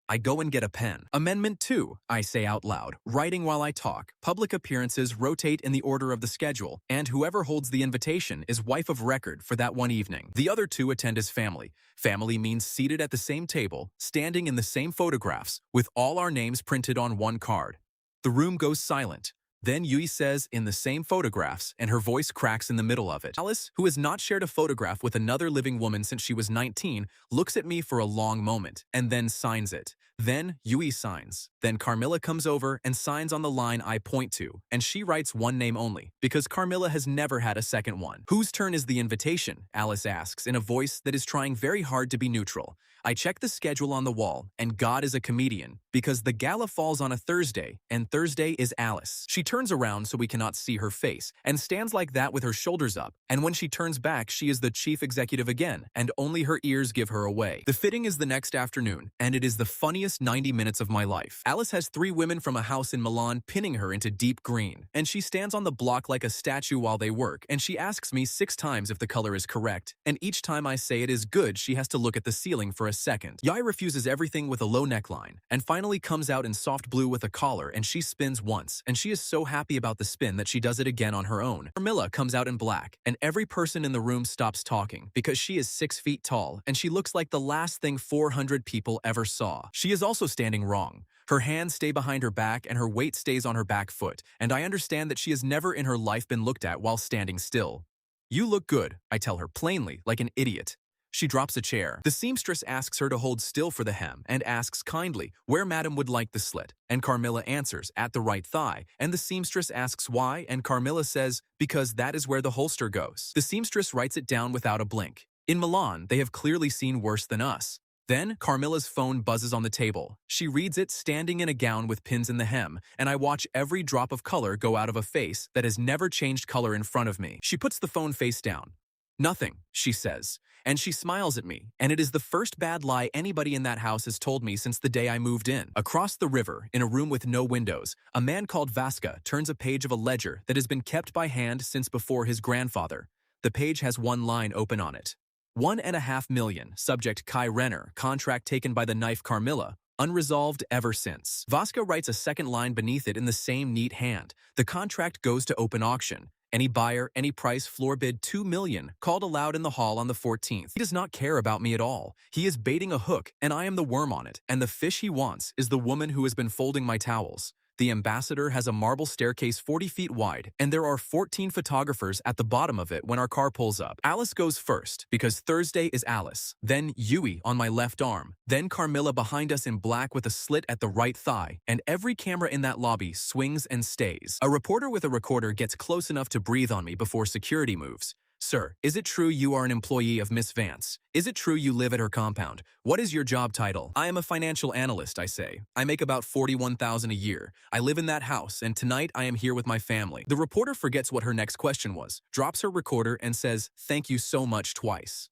I go and get a pen. Amendment 2, I say out loud, writing while I talk. Public appearances rotate in the order of the schedule, and whoever holds the invitation is wife of record for that one evening. The other 2 attend as family. Family means seated at the same table, standing in the same photographs, with all our names printed on 1 card. The room goes silent. Then Yui says, in the same photographs, and her voice cracks in the middle of it. Alice, who has not shared a photograph with another living woman since she was 19, looks at me for a long moment, and then signs it. Then Yui signs. Then Carmilla comes over and signs on the line I point to, and she writes one name only, because Carmilla has never had a second one. Whose turn is the invitation? Alice asks in a voice that is trying very hard to be neutral. I check the schedule on the wall, and God is a comedian, because the gala falls on a Thursday, and Thursday is Alice. She turns around so we cannot see her face, and stands like that with her shoulders up, and when she turns back, she is the chief executive again, and only her ears give her away. The fitting is the next afternoon, and it is the funniest 90 minutes of my life. Alice has 3 women from a house in Milan pinning her into deep green, and she stands on the block like a statue while they work, and she asks me 6 times if the color is correct, and each time I say it is good, she has to look at the ceiling for a second. Yai refuses everything with a low neckline, and finally comes out in soft blue with a collar, and she spins once, and she is so happy about the spin that she does it again on her own. Carmilla comes out in black, and every person in the room stops talking, because she is 6 feet tall, and she looks like the last thing 400 people ever saw. She is also standing wrong. Her hands stay behind her back, and her weight stays on her back foot, and I understand that she has never in her life been looked at while standing still. You look good, I tell her plainly, like an idiot. She drops a chair. The seamstress asks her to hold still for the hem and asks kindly where Madam would like the slit, and Carmilla answers, at the right thigh, and the seamstress asks why, and Carmilla says, because that is where the holster goes. The seamstress writes it down without a blink. In Milan, they have clearly seen worse than us. Then, Carmilla's phone buzzes on the table. She reads it standing in a gown with pins in the hem, and I watch every drop of color go out of a face that has never changed color in front of me. She puts the phone face down. Nothing, she says, and she smiles at me, and it is the first bad lie anybody in that house has told me since the day I moved in. Across the river, in a room with no windows, a man called Vasca turns a page of a ledger that has been kept by hand since before his grandfather. The page has one line open on it. 1.5 million, subject Kai Renner, contract taken by the knife Carmilla, unresolved ever since. Vasca writes a second line beneath it in the same neat hand. The contract goes to open auction. Any buyer, any price, floor bid 2 million, called aloud in the hall on the 14th. He does not care about me at all. He is baiting a hook, and I am the worm on it, and the fish he wants is the woman who has been folding my towels. The ambassador has a marble staircase 40 feet wide, and there are 14 photographers at the bottom of it when our car pulls up. Alice goes first, because Thursday is Alice. Then Yui on my left arm. Then Carmilla behind us in black with a slit at the right thigh, and every camera in that lobby swings and stays. A reporter with a recorder gets close enough to breathe on me before security moves. Sir, is it true you are an employee of Miss Vance? Is it true you live at her compound? What is your job title? I am a financial analyst, I say. I make about $41,000 a year. I live in that house, and tonight I am here with my family. The reporter forgets what her next question was, drops her recorder, and says, thank you so much twice.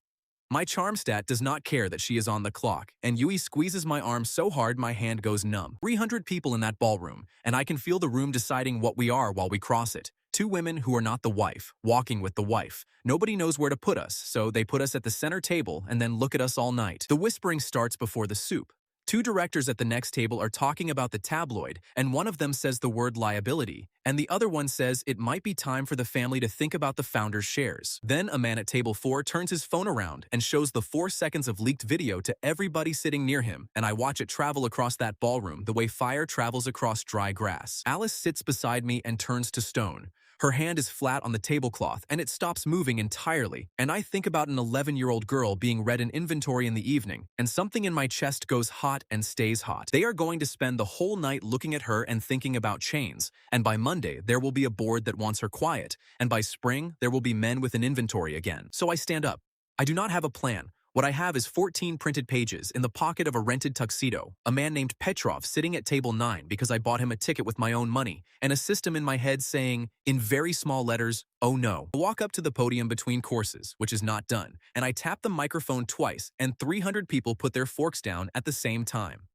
My charm stat does not care that she is on the clock, and Yui squeezes my arm so hard my hand goes numb. 300 people in that ballroom, and I can feel the room deciding what we are while we cross it. 2 women who are not the wife, walking with the wife. Nobody knows where to put us, so they put us at the center table and then look at us all night. The whispering starts before the soup. 2 directors at the next table are talking about the tabloid, and one of them says the word liability, and the other one says it might be time for the family to think about the founder's shares. Then a man at table 4 turns his phone around and shows the 4 seconds of leaked video to everybody sitting near him, and I watch it travel across that ballroom the way fire travels across dry grass. Alice sits beside me and turns to stone. Her hand is flat on the tablecloth, and it stops moving entirely, and I think about an 11-year-old girl being read an inventory in the evening, and something in my chest goes hot and stays hot. They are going to spend the whole night looking at her and thinking about chains, and by Monday there will be a board that wants her quiet, and by spring there will be men with an inventory again. So I stand up. I do not have a plan. What I have is 14 printed pages in the pocket of a rented tuxedo, a man named Petrov sitting at table 9 because I bought him a ticket with my own money, and a system in my head saying, in very small letters, oh no. I walk up to the podium between courses, which is not done, and I tap the microphone twice, and 300 people put their forks down at the same time.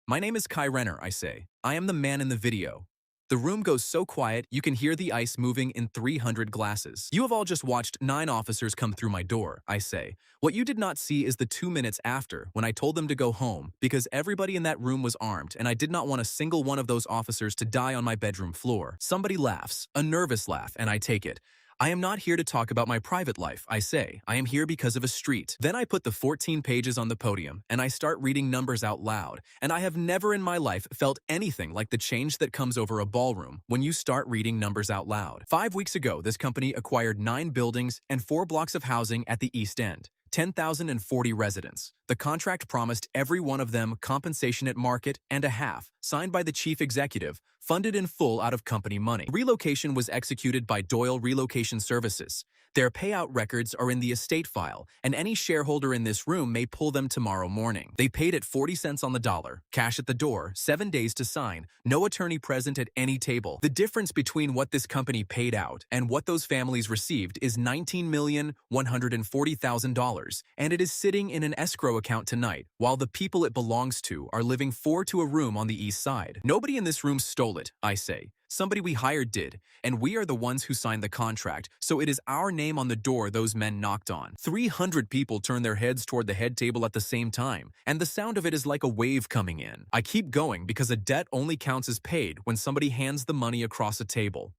My name is Kai Renner, I say. I am the man in the video. The room goes so quiet, you can hear the ice moving in 300 glasses. You have all just watched 9 officers come through my door, I say. What you did not see is the 2 minutes after, when I told them to go home, because everybody in that room was armed, and I did not want a single one of those officers to die on my bedroom floor. Somebody laughs, a nervous laugh, and I take it. I am not here to talk about my private life, I say. I am here because of a street. Then I put the 14 pages on the podium and I start reading numbers out loud. And I have never in my life felt anything like the change that comes over a ballroom when you start reading numbers out loud. 5 weeks ago, this company acquired 9 buildings and 4 blocks of housing at the East End. 10,040 residents. The contract promised every one of them compensation at market and a half, signed by the chief executive, funded in full out of company money. Relocation was executed by Doyle Relocation Services. Their payout records are in the estate file, and any shareholder in this room may pull them tomorrow morning. They paid at 40 cents on the dollar, cash at the door, 7 days to sign, no attorney present at any table. The difference between what this company paid out and what those families received is $19,140,000, and it is sitting in an escrow account tonight, while the people it belongs to are living 4 to a room on the east side. Nobody in this room stole it, I say. Somebody we hired did, and we are the ones who signed the contract, so it is our name on the door those men knocked on. 300 people turn their heads toward the head table at the same time, and the sound of it is like a wave coming in. I keep going because a debt only counts as paid when somebody hands the money across a table.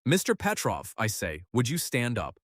Mr. Petrov, I say, would you stand up?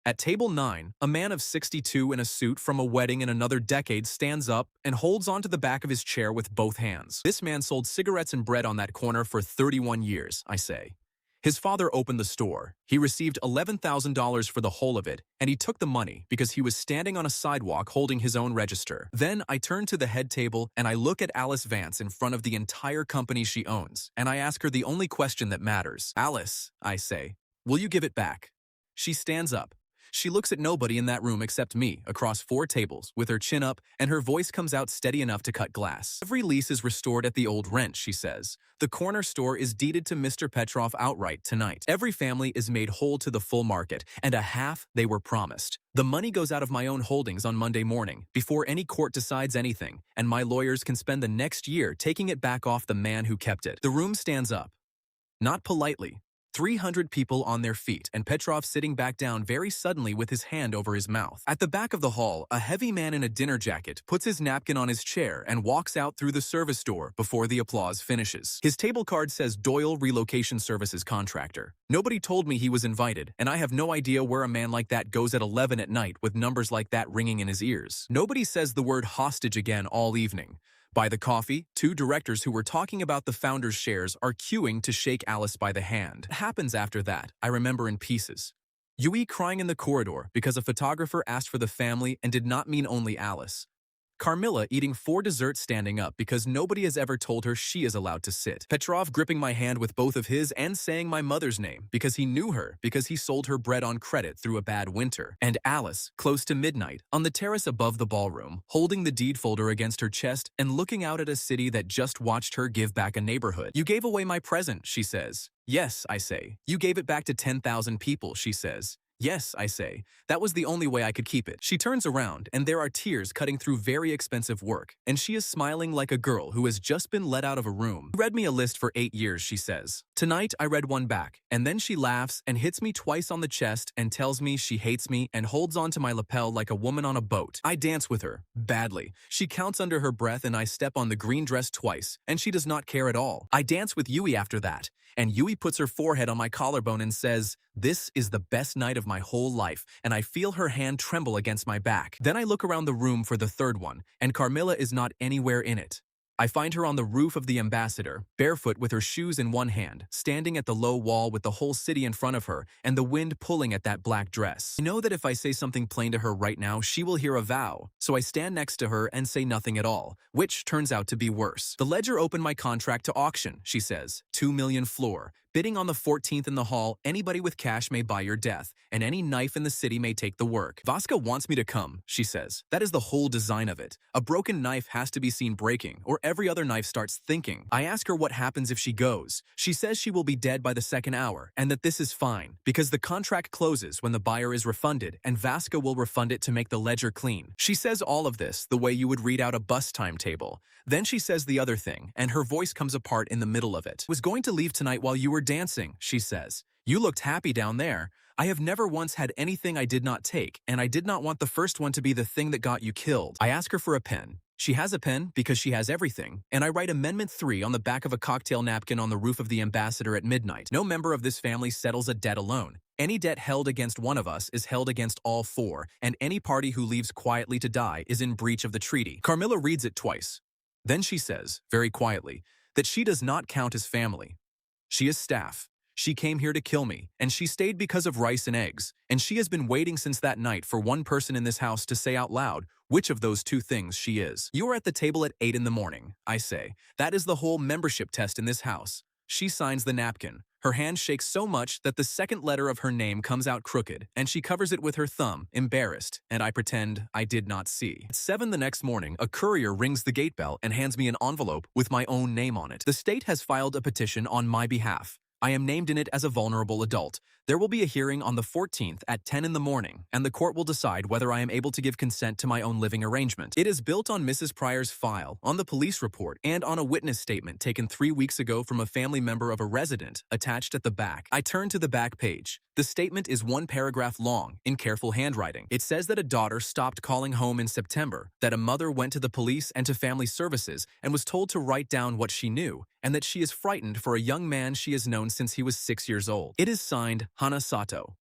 At table 9, a man of 62 in a suit from a wedding in another decade stands up and holds onto the back of his chair with both hands. This man sold cigarettes and bread on that corner for 31 years, I say. His father opened the store. He received $11,000 for the whole of it, and he took the money because he was standing on a sidewalk holding his own register. Then I turn to the head table and I look at Alice Vance in front of the entire company she owns, and I ask her the only question that matters. Alice, I say, will you give it back? She stands up. She looks at nobody in that room except me, across 4 tables, with her chin up, and her voice comes out steady enough to cut glass. Every lease is restored at the old rent, she says. The corner store is deeded to Mr. Petrov outright tonight. Every family is made whole to the full market, and a half they were promised. The money goes out of my own holdings on Monday morning, before any court decides anything, and my lawyers can spend the next year taking it back off the man who kept it. The room stands up. Not politely. 300 people on their feet, and Petrov sitting back down very suddenly with his hand over his mouth. At the back of the hall, a heavy man in a dinner jacket puts his napkin on his chair and walks out through the service door before the applause finishes. His table card says Doyle Relocation Services Contractor. Nobody told me he was invited, and I have no idea where a man like that goes at 11 at night with numbers like that ringing in his ears. Nobody says the word hostage again all evening. By the coffee, 2 directors who were talking about the founder's shares are queuing to shake Alice by the hand. What happens after that, I remember in pieces. Yui crying in the corridor because a photographer asked for the family and did not mean only Alice. Carmilla eating 4 desserts standing up because nobody has ever told her she is allowed to sit. Petrov gripping my hand with both of his and saying my mother's name because he knew her because he sold her bread on credit through a bad winter. And Alice, close to midnight, on the terrace above the ballroom, holding the deed folder against her chest and looking out at a city that just watched her give back a neighborhood. You gave away my present, she says. Yes, I say. You gave it back to 10,000 people, she says. Yes, I say. That was the only way I could keep it. She turns around, and there are tears cutting through very expensive work, and she is smiling like a girl who has just been let out of a room. You read me a list for 8 years, she says. Tonight, I read one back, and then she laughs and hits me twice on the chest and tells me she hates me and holds onto my lapel like a woman on a boat. I dance with her, badly. She counts under her breath and I step on the green dress twice, and she does not care at all. I dance with Yui after that, and Yui puts her forehead on my collarbone and says, "This is the best night of my whole life," and I feel her hand tremble against my back. Then I look around the room for the third one, and Carmilla is not anywhere in it. I find her on the roof of the Ambassador, barefoot with her shoes in one hand, standing at the low wall with the whole city in front of her and the wind pulling at that black dress. I know that if I say something plain to her right now, she will hear a vow, so I stand next to her and say nothing at all, which turns out to be worse. The ledger opened my contract to auction, she says. 2 million floor. Bidding on the 14th in the hall, anybody with cash may buy your death, and any knife in the city may take the work. Vaska wants me to come, she says. That is the whole design of it. A broken knife has to be seen breaking, or every other knife starts thinking. I ask her what happens if she goes. She says she will be dead by the second hour, and that this is fine, because the contract closes when the buyer is refunded, and Vaska will refund it to make the ledger clean. She says all of this the way you would read out a bus timetable. Then she says the other thing, and her voice comes apart in the middle of it. "Was going to leave tonight while you were dancing," she says. "You looked happy down there. I have never once had anything I did not take, and I did not want the first one to be the thing that got you killed." I ask her for a pen. She has a pen because she has everything, and I write Amendment 3 on the back of a cocktail napkin on the roof of the Ambassador at midnight. No member of this family settles a debt alone. Any debt held against one of us is held against all four, and any party who leaves quietly to die is in breach of the treaty. Carmilla reads it twice. Then she says, very quietly, that she does not count as family. She is staff. She came here to kill me, and she stayed because of rice and eggs, and she has been waiting since that night for one person in this house to say out loud which of those two things she is. You are at the table at 8 in the morning, I say. That is the whole membership test in this house. She signs the napkin. Her hand shakes so much that the second letter of her name comes out crooked, and she covers it with her thumb, embarrassed, and I pretend I did not see. At 7 the next morning, a courier rings the gate bell and hands me an envelope with my own name on it. The state has filed a petition on my behalf. I am named in it as a vulnerable adult. There will be a hearing on the 14th at 10 in the morning, and the court will decide whether I am able to give consent to my own living arrangement. It is built on Mrs. Pryor's file, on the police report, and on a witness statement taken 3 weeks ago from a family member of a resident, attached at the back. I turn to the back page. The statement is 1 paragraph long, in careful handwriting. It says that a daughter stopped calling home in September, that a mother went to the police and to family services and was told to write down what she knew, and that she is frightened for a young man she has known since he was 6 years old. It is signed Hana Sato.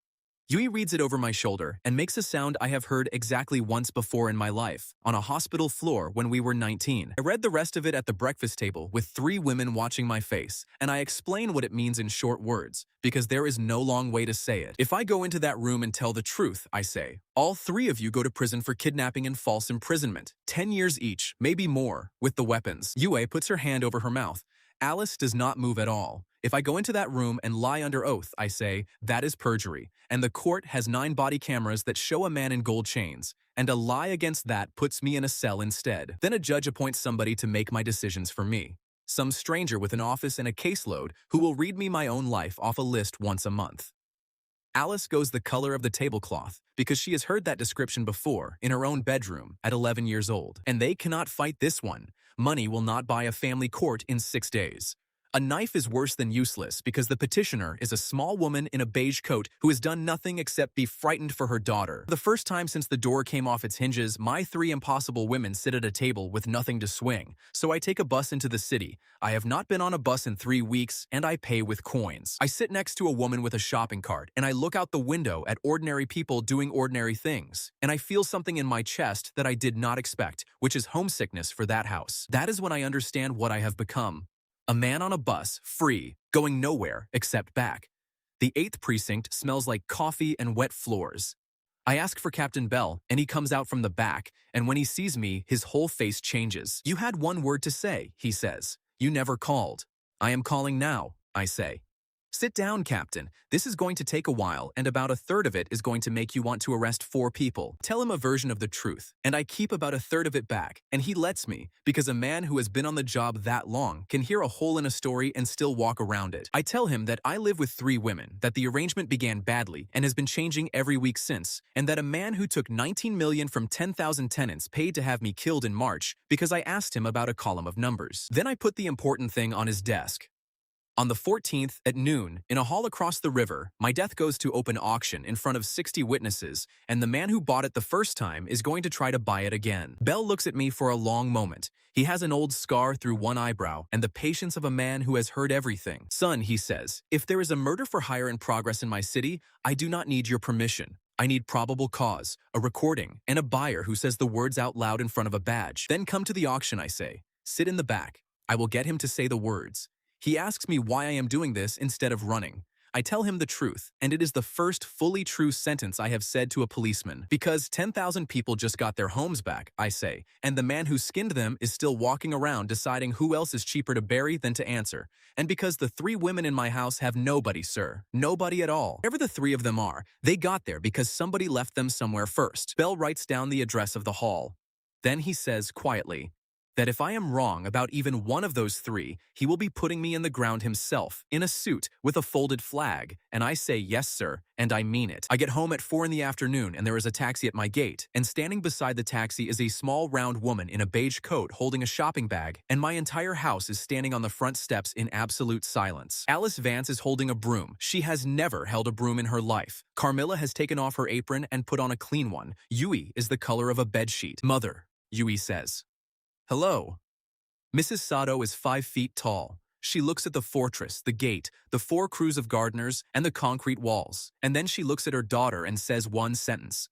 Yui reads it over my shoulder and makes a sound I have heard exactly once before in my life, on a hospital floor when we were 19. I read the rest of it at the breakfast table with 3 women watching my face, and I explain what it means in short words, because there is no long way to say it. If I go into that room and tell the truth, I say, all 3 of you go to prison for kidnapping and false imprisonment. 10 years each, maybe more, with the weapons. Yue puts her hand over her mouth. Alice does not move at all. If I go into that room and lie under oath, I say, that is perjury, and the court has 9 body cameras that show a man in gold chains, and a lie against that puts me in a cell instead. Then a judge appoints somebody to make my decisions for me. Some stranger with an office and a caseload who will read me my own life off a list once a month. Alice goes the color of the tablecloth because she has heard that description before in her own bedroom at 11 years old. And they cannot fight this one. Money will not buy a family court in 6 days. A knife is worse than useless because the petitioner is a small woman in a beige coat who has done nothing except be frightened for her daughter. The first time since the door came off its hinges, my 3 impossible women sit at a table with nothing to swing. So I take a bus into the city. I have not been on a bus in 3 weeks, and I pay with coins. I sit next to a woman with a shopping cart, and I look out the window at ordinary people doing ordinary things. And I feel something in my chest that I did not expect, which is homesickness for that house. That is when I understand what I have become. A man on a bus, free, going nowhere except back. The 8th precinct smells like coffee and wet floors. I ask for Captain Bell, and he comes out from the back, and when he sees me, his whole face changes. You had 1 word to say, he says. You never called. I am calling now, I say. Sit down, Captain. This is going to take a while, and about 1/3 of it is going to make you want to arrest 4 people. Tell him a version of the truth, and I keep about 1/3 of it back, and he lets me, because a man who has been on the job that long can hear a hole in a story and still walk around it. I tell him that I live with 3 women, that the arrangement began badly and has been changing every week since, and that a man who took $19 million from 10,000 tenants paid to have me killed in March because I asked him about a column of numbers. Then I put the important thing on his desk. On the 14th, at noon, in a hall across the river, my death goes to open auction in front of 60 witnesses, and the man who bought it the first time is going to try to buy it again. Bell looks at me for a long moment. He has an old scar through one eyebrow and the patience of a man who has heard everything. Son, he says, if there is a murder for hire in progress in my city, I do not need your permission. I need probable cause, a recording, and a buyer who says the words out loud in front of a badge. Then come to the auction, I say. Sit in the back. I will get him to say the words. He asks me why I am doing this instead of running. I tell him the truth, and it is the first fully true sentence I have said to a policeman. Because 10,000 people just got their homes back, I say, and the man who skinned them is still walking around deciding who else is cheaper to bury than to answer. And because the 3 women in my house have nobody, sir. Nobody at all. Wherever the 3 of them are, they got there because somebody left them somewhere first. Bell writes down the address of the hall. Then he says quietly, that if I am wrong about even one of those 3, he will be putting me in the ground himself, in a suit, with a folded flag. And I say, yes, sir, and I mean it. I get home at 4 in the afternoon, and there is a taxi at my gate, and standing beside the taxi is a small round woman in a beige coat holding a shopping bag, and my entire house is standing on the front steps in absolute silence. Alice Vance is holding a broom. She has never held a broom in her life. Carmilla has taken off her apron and put on a clean one. Yui is the color of a bedsheet. Mother, Yui says. Hello. Mrs. Sato is 5 feet tall. She looks at the fortress, the gate, the 4 crews of gardeners, and the concrete walls. And then she looks at her daughter and says one sentence.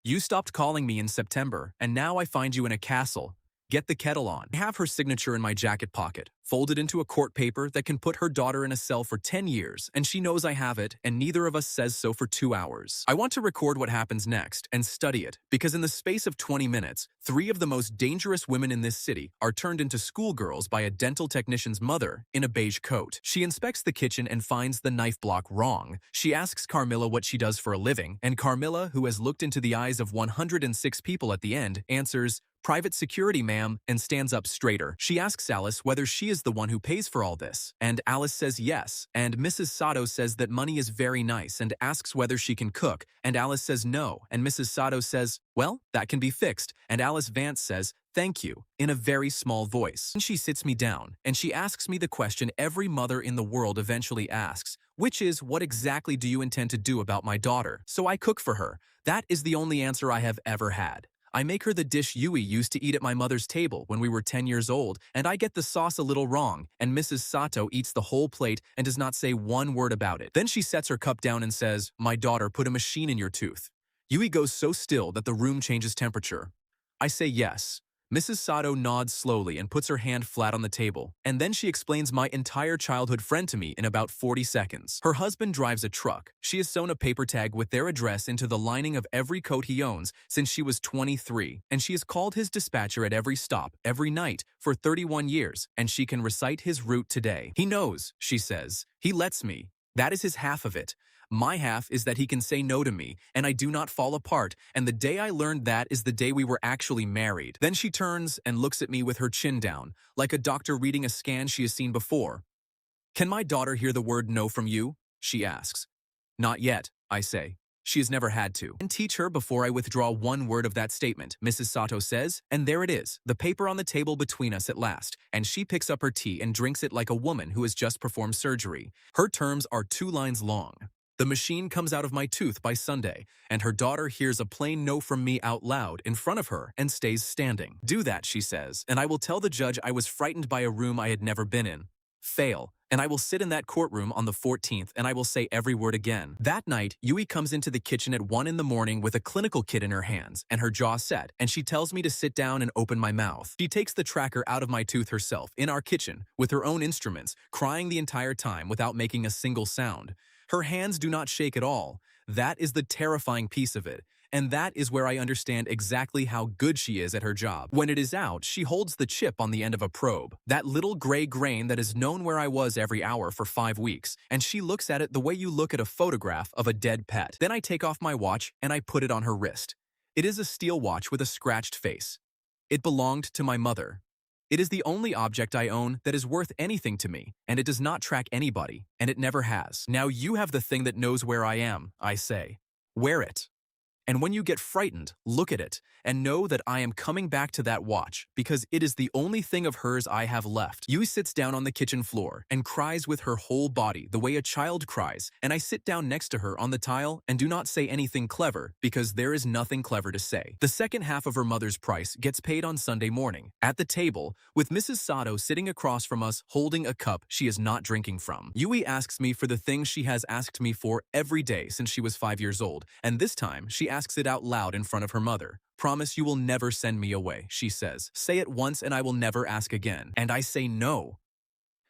You stopped calling me in September, and now I find you in a castle. Get the kettle on. I have her signature in my jacket pocket, folded into a court paper that can put her daughter in a cell for 10 years, and she knows I have it, and neither of us says so for 2 hours. I want to record what happens next and study it, because in the space of 20 minutes, 3 of the most dangerous women in this city are turned into schoolgirls by a dental technician's mother in a beige coat. She inspects the kitchen and finds the knife block wrong. She asks Carmilla what she does for a living, and Carmilla, who has looked into the eyes of 106 people at the end, answers, "Private security, ma'am," and stands up straighter. She asks Alice whether she is the one who pays for all this, and Alice says yes, and Mrs. Sato says that money is very nice and asks whether she can cook, and Alice says no, and Mrs. Sato says, well, that can be fixed, and Alice Vance says, thank you, in a very small voice. And she sits me down, and she asks me the question every mother in the world eventually asks, which is, what exactly do you intend to do about my daughter? So I cook for her. That is the only answer I have ever had. I make her the dish Yui used to eat at my mother's table when we were 10 years old, and I get the sauce a little wrong, and Mrs. Sato eats the whole plate and does not say one word about it. Then she sets her cup down and says, my daughter put a machine in your tooth. Yui goes so still that the room changes temperature. I say yes. Mrs. Sato nods slowly and puts her hand flat on the table, and then she explains my entire childhood friend to me in about 40 seconds. Her husband drives a truck. She has sewn a paper tag with their address into the lining of every coat he owns since she was 23, and she has called his dispatcher at every stop, every night, for 31 years, and she can recite his route today. He knows, she says. He lets me. That is his half of it. My half is that he can say no to me, and I do not fall apart, and the day I learned that is the day we were actually married. Then she turns and looks at me with her chin down, like a doctor reading a scan she has seen before. Can my daughter hear the word no from you? She asks. Not yet, I say. She has never had to. And teach her before I withdraw one word of that statement, Mrs. Sato says, and there it is, the paper on the table between us at last, and she picks up her tea and drinks it like a woman who has just performed surgery. Her terms are 2 lines long. The machine comes out of my tooth by Sunday, and her daughter hears a plain no from me out loud in front of her and stays standing. Do that, she says, and I will tell the judge I was frightened by a room I had never been in. Fail, and I will sit in that courtroom on the 14th and I will say every word again. That night, Yui comes into the kitchen at 1 in the morning with a clinical kit in her hands and her jaw set, and she tells me to sit down and open my mouth. She takes the tracker out of my tooth herself in our kitchen with her own instruments, crying the entire time without making a single sound. Her hands do not shake at all. That is the terrifying piece of it. And that is where I understand exactly how good she is at her job. When it is out, she holds the chip on the end of a probe, that little gray grain that has known where I was every hour for 5 weeks, and she looks at it the way you look at a photograph of a dead pet. Then I take off my watch and I put it on her wrist. It is a steel watch with a scratched face. It belonged to my mother. It is the only object I own that is worth anything to me, and it does not track anybody, and it never has. Now you have the thing that knows where I am, I say. Wear it. And when you get frightened, look at it, and know that I am coming back to that watch, because it is the only thing of hers I have left. Yui sits down on the kitchen floor and cries with her whole body the way a child cries, and I sit down next to her on the tile and do not say anything clever, because there is nothing clever to say. The second half of her mother's price gets paid on Sunday morning, at the table, with Mrs. Sato sitting across from us holding a cup she is not drinking from. Yui asks me for the things she has asked me for every day since she was 5 years old, and this time she asks it out loud in front of her mother. Promise you will never send me away, she says. Say it once and I will never ask again. And I say no.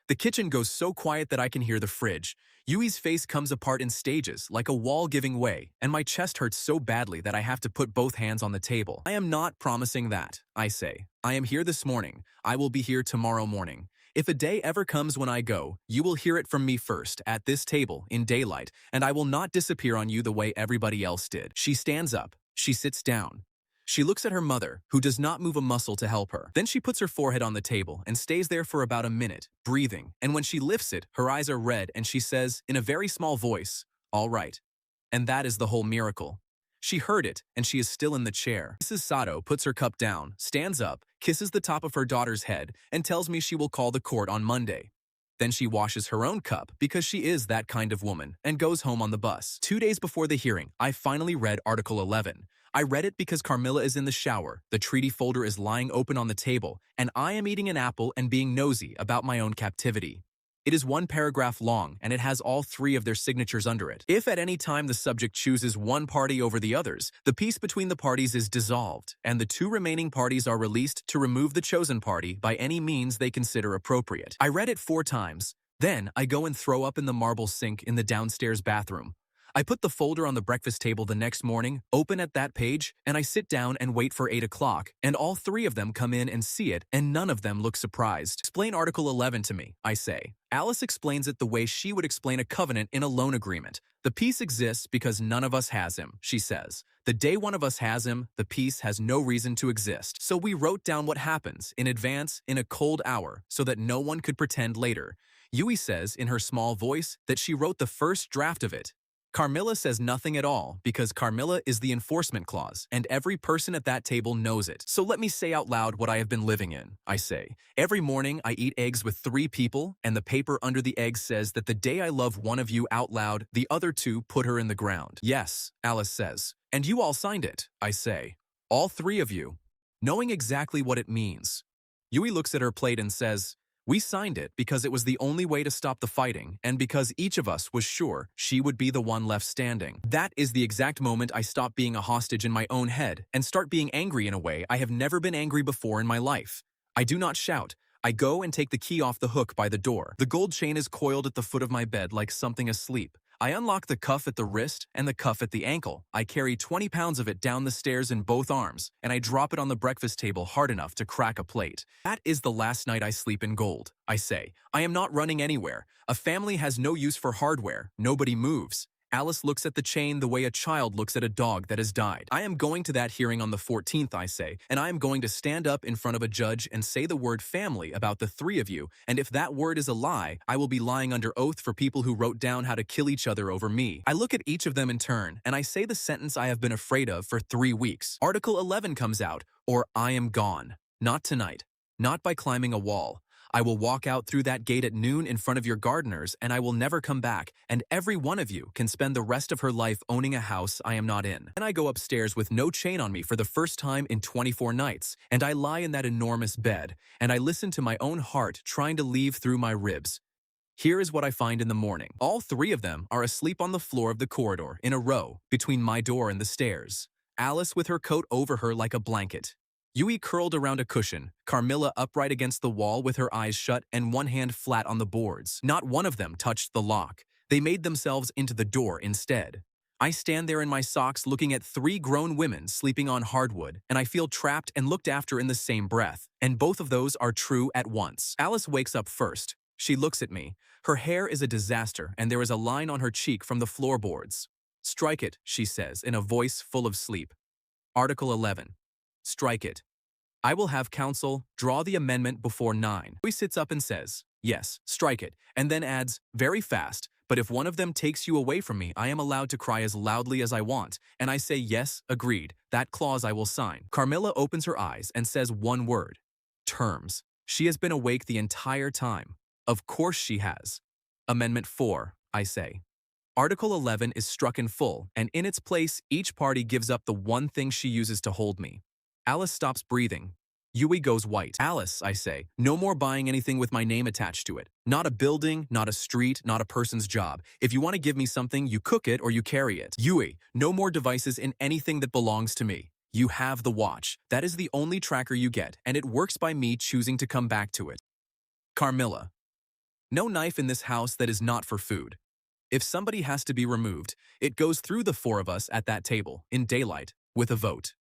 The kitchen goes so quiet that I can hear the fridge. Yui's face comes apart in stages, like a wall giving way, and my chest hurts so badly that I have to put both hands on the table. I am not promising that, I say. I am here this morning. I will be here tomorrow morning. If a day ever comes when I go, you will hear it from me first, at this table, in daylight, and I will not disappear on you the way everybody else did. She stands up. She sits down. She looks at her mother, who does not move a muscle to help her. Then she puts her forehead on the table and stays there for about a minute, breathing, and when she lifts it, her eyes are red and she says, in a very small voice, all right. And that is the whole miracle. She heard it, and she is still in the chair. Mrs. Sato puts her cup down, stands up, kisses the top of her daughter's head, and tells me she will call the court on Monday. Then she washes her own cup, because she is that kind of woman, and goes home on the bus. 2 days before the hearing, I finally read Article 11. I read it because Carmilla is in the shower, the treaty folder is lying open on the table, and I am eating an apple and being nosy about my own captivity. It is one paragraph long, and it has all three of their signatures under it. If at any time the subject chooses one party over the others, the peace between the parties is dissolved, and the two remaining parties are released to remove the chosen party by any means they consider appropriate. I read it 4 times. Then I go and throw up in the marble sink in the downstairs bathroom. I put the folder on the breakfast table the next morning, open at that page, and I sit down and wait for 8 o'clock, and all 3 of them come in and see it, and none of them look surprised. Explain Article 11 to me, I say. Alice explains it the way she would explain a covenant in a loan agreement. The peace exists because none of us has him, she says. The day one of us has him, the peace has no reason to exist. So we wrote down what happens in advance in a cold hour so that no one could pretend later. Yui says in her small voice that she wrote the first draft of it. Carmilla says nothing at all because Carmilla is the enforcement clause, and every person at that table knows it. So let me say out loud what I have been living in, I say. Every morning I eat eggs with 3 people, and the paper under the egg says that the day I love one of you out loud, the other 2 put her in the ground. Yes, Alice says. And you all signed it, I say. All 3 of you. Knowing exactly what it means. Yui looks at her plate and says, we signed it because it was the only way to stop the fighting and because each of us was sure she would be the one left standing. That is the exact moment I stop being a hostage in my own head and start being angry in a way I have never been angry before in my life. I do not shout. I go and take the key off the hook by the door. The gold chain is coiled at the foot of my bed like something asleep. I unlock the cuff at the wrist and the cuff at the ankle. I carry 20 pounds of it down the stairs in both arms, and I drop it on the breakfast table hard enough to crack a plate. That is the last night I sleep in gold, I say. I am not running anywhere. A family has no use for hardware. Nobody moves. Alice looks at the chain the way a child looks at a dog that has died. I am going to that hearing on the 14th, I say, and I am going to stand up in front of a judge and say the word family about the 3 of you, and if that word is a lie, I will be lying under oath for people who wrote down how to kill each other over me. I look at each of them in turn, and I say the sentence I have been afraid of for 3 weeks. Article 11 comes out, or I am gone. Not tonight. Not by climbing a wall. I will walk out through that gate at noon in front of your gardeners, and I will never come back, and every one of you can spend the rest of her life owning a house I am not in. And I go upstairs with no chain on me for the first time in 24 nights, and I lie in that enormous bed, and I listen to my own heart trying to leave through my ribs. Here is what I find in the morning. All 3 of them are asleep on the floor of the corridor in a row between my door and the stairs. Alice with her coat over her like a blanket. Yui curled around a cushion, Carmilla upright against the wall with her eyes shut and one hand flat on the boards. Not one of them touched the lock. They made themselves into the door instead. I stand there in my socks looking at 3 grown women sleeping on hardwood, and I feel trapped and looked after in the same breath. And both of those are true at once. Alice wakes up first. She looks at me. Her hair is a disaster, and there is a line on her cheek from the floorboards. Strike it, she says, in a voice full of sleep. Article 11. Strike it. I will have counsel draw the amendment before 9. He sits up and says, yes, strike it, and then adds, very fast, but if one of them takes you away from me, I am allowed to cry as loudly as I want. And I say, yes, agreed, that clause I will sign. Carmilla opens her eyes and says one word. Terms. She has been awake the entire time. Of course she has. Amendment 4, I say. Article 11 is struck in full, and in its place, each party gives up the one thing she uses to hold me. Alice stops breathing. Yui goes white. Alice, I say, no more buying anything with my name attached to it. Not a building, not a street, not a person's job. If you want to give me something, you cook it or you carry it. Yui, no more devices in anything that belongs to me. You have the watch. That is the only tracker you get, and it works by me choosing to come back to it. Carmilla. No knife in this house that is not for food. If somebody has to be removed, it goes through the 4 of us at that table, in daylight, with a vote.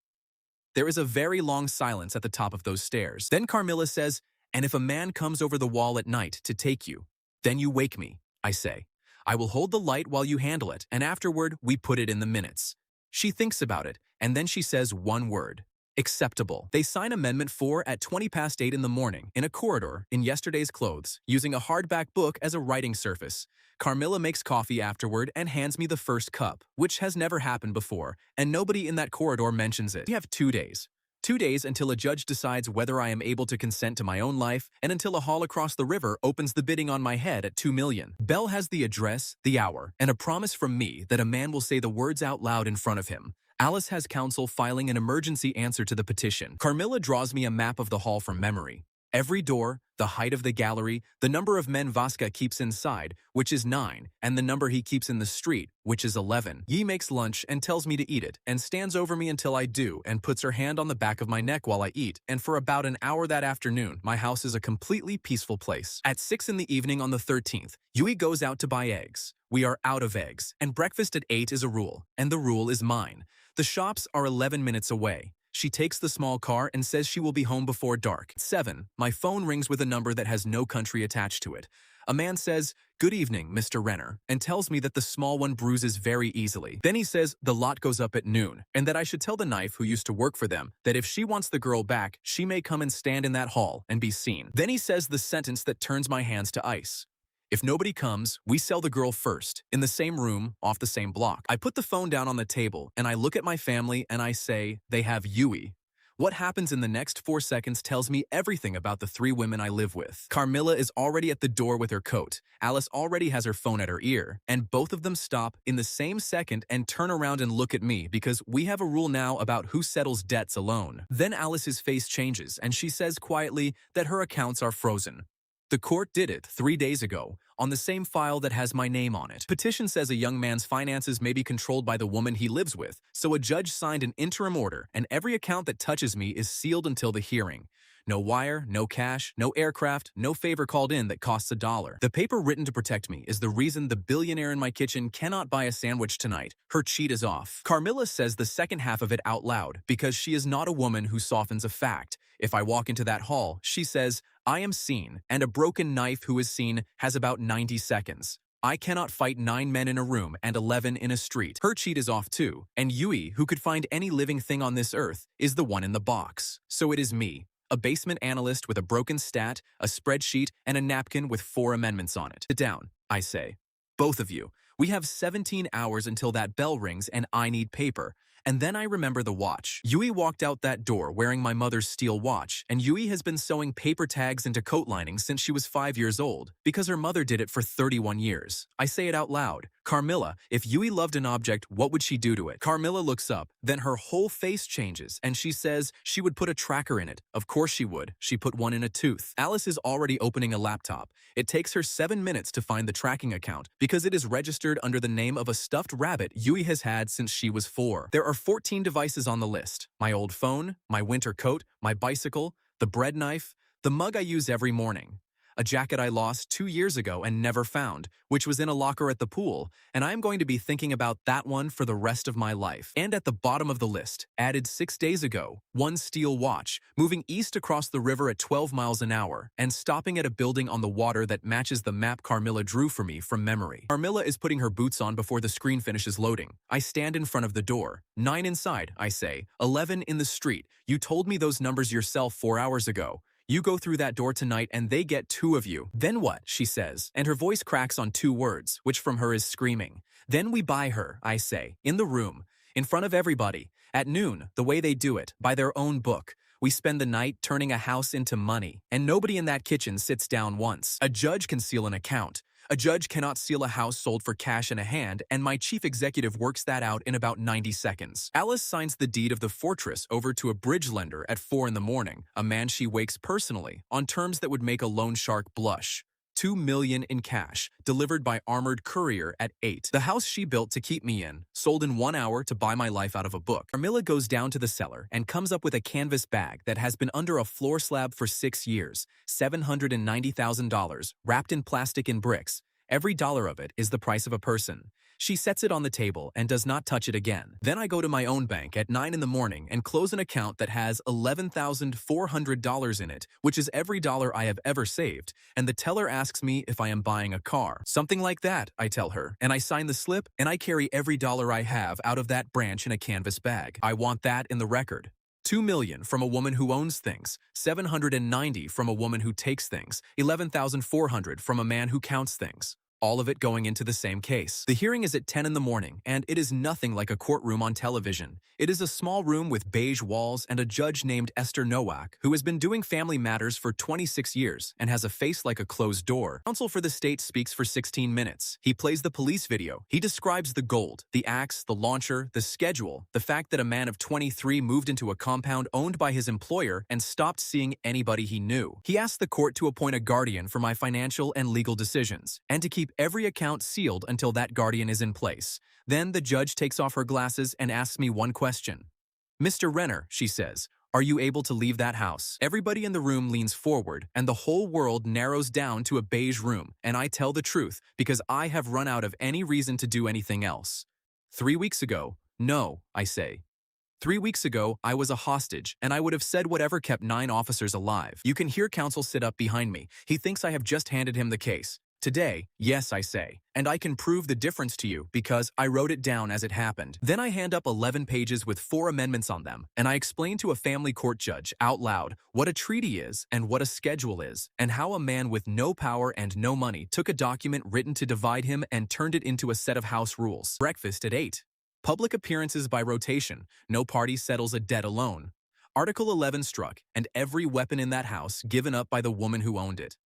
There is a very long silence at the top of those stairs. Then Carmilla says, and if a man comes over the wall at night to take you, then you wake me, I say. I will hold the light while you handle it, and afterward we put it in the minutes. She thinks about it, and then she says one word. Acceptable. They sign Amendment 4 at 8:20 in the morning, in a corridor, in yesterday's clothes, using a hardback book as a writing surface. Carmilla makes coffee afterward and hands me the first cup, which has never happened before, and nobody in that corridor mentions it. We have 2 days. 2 days until a judge decides whether I am able to consent to my own life, and until a hall across the river opens the bidding on my head at $2 million. Bell has the address, the hour, and a promise from me that a man will say the words out loud in front of him. Alice has counsel filing an emergency answer to the petition. Carmilla draws me a map of the hall from memory. Every door, the height of the gallery, the number of men Vasca keeps inside, which is 9, and the number he keeps in the street, which is 11. Yi makes lunch and tells me to eat it, and stands over me until I do, and puts her hand on the back of my neck while I eat, and for about an hour that afternoon, my house is a completely peaceful place. At 6 in the evening on the 13th, Yui goes out to buy eggs. We are out of eggs, and breakfast at 8 is a rule, and the rule is mine. The shops are 11 minutes away. She takes the small car and says she will be home before dark. 7. My phone rings with a number that has no country attached to it. A man says, "Good evening, Mr. Renner," and tells me that the small one bruises very easily. Then he says the lot goes up at noon, and that I should tell the knife who used to work for them that if she wants the girl back, she may come and stand in that hall and be seen. Then he says the sentence that turns my hands to ice. If nobody comes, we sell the girl first, in the same room, off the same block. I put the phone down on the table, and I look at my family, and I say, they have Yui. What happens in the next 4 seconds tells me everything about the 3 women I live with. Carmilla is already at the door with her coat. Alice already has her phone at her ear, and both of them stop in the same second and turn around and look at me because we have a rule now about who settles debts alone. Then Alice's face changes, and she says quietly that her accounts are frozen. The court did it 3 days ago, on the same file that has my name on it. Petition says a young man's finances may be controlled by the woman he lives with, so a judge signed an interim order, and every account that touches me is sealed until the hearing. No wire, no cash, no aircraft, no favor called in that costs $1. The paper written to protect me is the reason the billionaire in my kitchen cannot buy a sandwich tonight. Her cheat is off. Carmilla says the second half of it out loud because she is not a woman who softens a fact. If I walk into that hall, she says, I am seen, and a broken knife who is seen has about 90 seconds. I cannot fight 9 men in a room and 11 in a street. Her cheat is off too, and Yui, who could find any living thing on this earth, is the one in the box. So it is me, a basement analyst with a broken stat, a spreadsheet, and a napkin with 4 amendments on it. Sit down, I say. Both of you. We have 17 hours until that bell rings and I need paper. And then I remember the watch. Yui walked out that door wearing my mother's steel watch, and Yui has been sewing paper tags into coat linings since she was 5 years old, because her mother did it for 31 years. I say it out loud. Carmilla, if Yui loved an object, what would she do to it? Carmilla looks up, then her whole face changes, and she says she would put a tracker in it. Of course she would. She put one in a tooth. Alice is already opening a laptop. It takes her 7 minutes to find the tracking account, because it is registered under the name of a stuffed rabbit Yui has had since she was 4. There are 14 devices on the list. My old phone, my winter coat, my bicycle, the bread knife, the mug I use every morning. A jacket I lost 2 years ago and never found, which was in a locker at the pool, and I am going to be thinking about that one for the rest of my life. And at the bottom of the list, added 6 days ago, one steel watch, moving east across the river at 12 miles an hour, and stopping at a building on the water that matches the map Carmilla drew for me from memory. Carmilla is putting her boots on before the screen finishes loading. I stand in front of the door. 9 inside, I say. 11 in the street. You told me those numbers yourself 4 hours ago. You go through that door tonight and they get 2 of you. Then what? She says, and her voice cracks on 2 words, which from her is screaming. Then we buy her, I say, in the room, in front of everybody, at noon, the way they do it, by their own book. We spend the night turning a house into money, and nobody in that kitchen sits down once. A judge can seal an account. A judge cannot seal a house sold for cash in a hand, and my chief executive works that out in about 90 seconds. Alice signs the deed of the fortress over to a bridge lender at 4 in the morning, a man she wakes personally, on terms that would make a loan shark blush. $2 million in cash, delivered by armored courier at 8. The house she built to keep me in, sold in 1 hour to buy my life out of a book. Carmilla goes down to the cellar and comes up with a canvas bag that has been under a floor slab for 6 years, $790,000, wrapped in plastic and bricks. Every dollar of it is the price of a person. She sets it on the table and does not touch it again. Then I go to my own bank at 9 in the morning and close an account that has $11,400 in it, which is every dollar I have ever saved, and the teller asks me if I am buying a car. Something like that, I tell her, and I sign the slip, and I carry every dollar I have out of that branch in a canvas bag. I want that in the record. $2 million from a woman who owns things, $790 from a woman who takes things, $11,400 from a man who counts things. all of it going into the same case. The hearing is at 10 in the morning, and it is nothing like a courtroom on television. It is a small room with beige walls and a judge named Esther Nowak, who has been doing family matters for 26 years and has a face like a closed door. Counsel for the state speaks for 16 minutes. He plays the police video. He describes the gold, the axe, the launcher, the schedule, the fact that a man of 23 moved into a compound owned by his employer and stopped seeing anybody he knew. He asked the court to appoint a guardian for my financial and legal decisions, and to keep every account sealed until that guardian is in place. Then the judge takes off her glasses and asks me one question. "Mr. Renner," she says, "are you able to leave that house?" Everybody in the room leans forward, and the whole world narrows down to a beige room, and I tell the truth because I have run out of any reason to do anything else. 3 weeks ago, no, I say. 3 weeks ago, I was a hostage, and I would have said whatever kept 9 officers alive. You can hear counsel sit up behind me. He thinks I have just handed him the case. Today, yes, I say, and I can prove the difference to you because I wrote it down as it happened. Then I hand up 11 pages with 4 amendments on them, and I explain to a family court judge out loud what a treaty is and what a schedule is, and how a man with no power and no money took a document written to divide him and turned it into a set of house rules. Breakfast at 8. Public appearances by rotation. No party settles a debt alone. Article 11 struck, and every weapon in that house given up by the woman who owned it.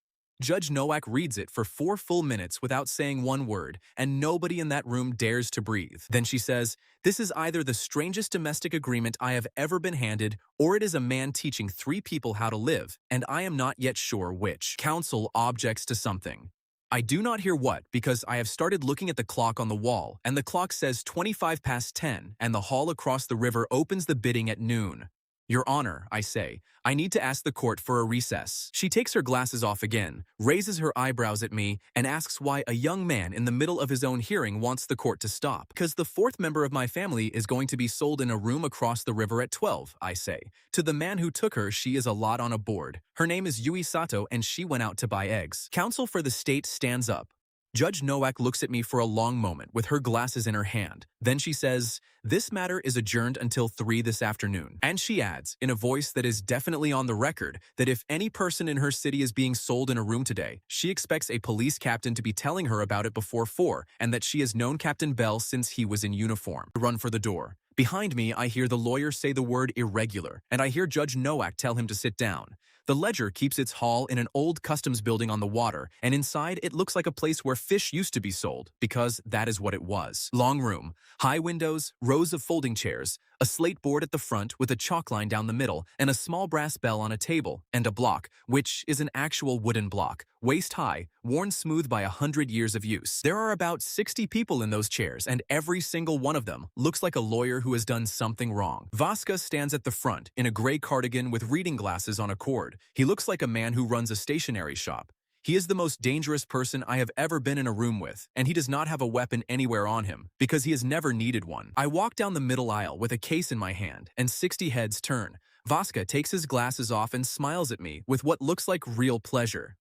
Judge Nowak reads it for 4 full minutes without saying one word, and nobody in that room dares to breathe. Then she says, "This is either the strangest domestic agreement I have ever been handed, or it is a man teaching 3 people how to live, and I am not yet sure which." Counsel objects to something. I do not hear what because I have started looking at the clock on the wall, and the clock says 25 past 10, and the hall across the river opens the bidding at noon. "Your Honor," I say, "I need to ask the court for a recess." She takes her glasses off again, raises her eyebrows at me, and asks why a young man in the middle of his own hearing wants the court to stop. "Because the 4th member of my family is going to be sold in a room across the river at 12, I say. "To the man who took her, she is a lot on a board. Her name is Yui Sato, and she went out to buy eggs." Counsel for the state stands up. Judge Nowak looks at me for a long moment with her glasses in her hand. Then she says, "This matter is adjourned until 3 this afternoon." And she adds, in a voice that is definitely on the record, that if any person in her city is being sold in a room today, she expects a police captain to be telling her about it before 4, and that she has known Captain Bell since he was in uniform. I run for the door. Behind me, I hear the lawyer say the word irregular, and I hear Judge Nowak tell him to sit down. The ledger keeps its hall in an old customs building on the water, and inside it looks like a place where fish used to be sold, because that is what it was. Long room, high windows, rows of folding chairs, a slate board at the front with a chalk line down the middle, and a small brass bell on a table, and a block, which is an actual wooden block, waist high, worn smooth by 100 years of use. There are about 60 people in those chairs, and every single one of them looks like a lawyer who has done something wrong. Vaska stands at the front in a gray cardigan with reading glasses on a cord. He looks like a man who runs a stationery shop. He is the most dangerous person I have ever been in a room with, and he does not have a weapon anywhere on him, because he has never needed one. I walk down the middle aisle with a case in my hand, and 60 heads turn. Vaska takes his glasses off and smiles at me with what looks like real pleasure.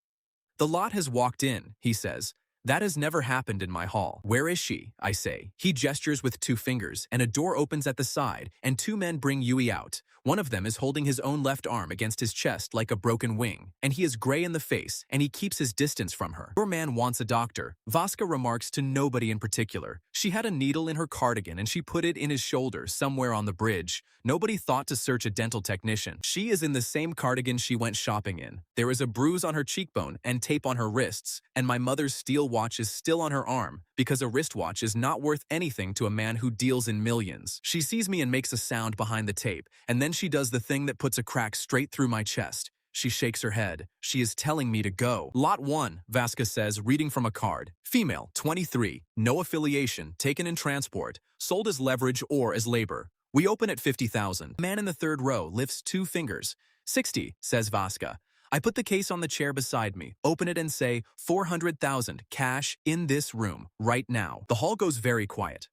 "The lot has walked in," he says. "That has never happened in my hall." "Where is she?" I say. He gestures with 2 fingers, and a door opens at the side, and 2 men bring Yui out. One of them is holding his own left arm against his chest like a broken wing, and he is gray in the face, and he keeps his distance from her. "Your man wants a doctor," Vaska remarks to nobody in particular. "She had a needle in her cardigan, and she put it in his shoulder somewhere on the bridge. Nobody thought to search a dental technician. She is in the same cardigan she went shopping in. There is a bruise on her cheekbone and tape on her wrists, and my mother's steel watch is still on her arm, because a wristwatch is not worth anything to a man who deals in millions." She sees me and makes a sound behind the tape, and then she does the thing that puts a crack straight through my chest. She shakes her head. She is telling me to go. "Lot 1, Vaska says, reading from a card. "Female, 23, no affiliation, taken in transport, sold as leverage or as labor. We open at 50,000. Man in the 3rd row lifts 2 fingers. 60, says Vaska. I put the case on the chair beside me, open it and say, 400,000, cash, in this room, right now. The hall goes very quiet.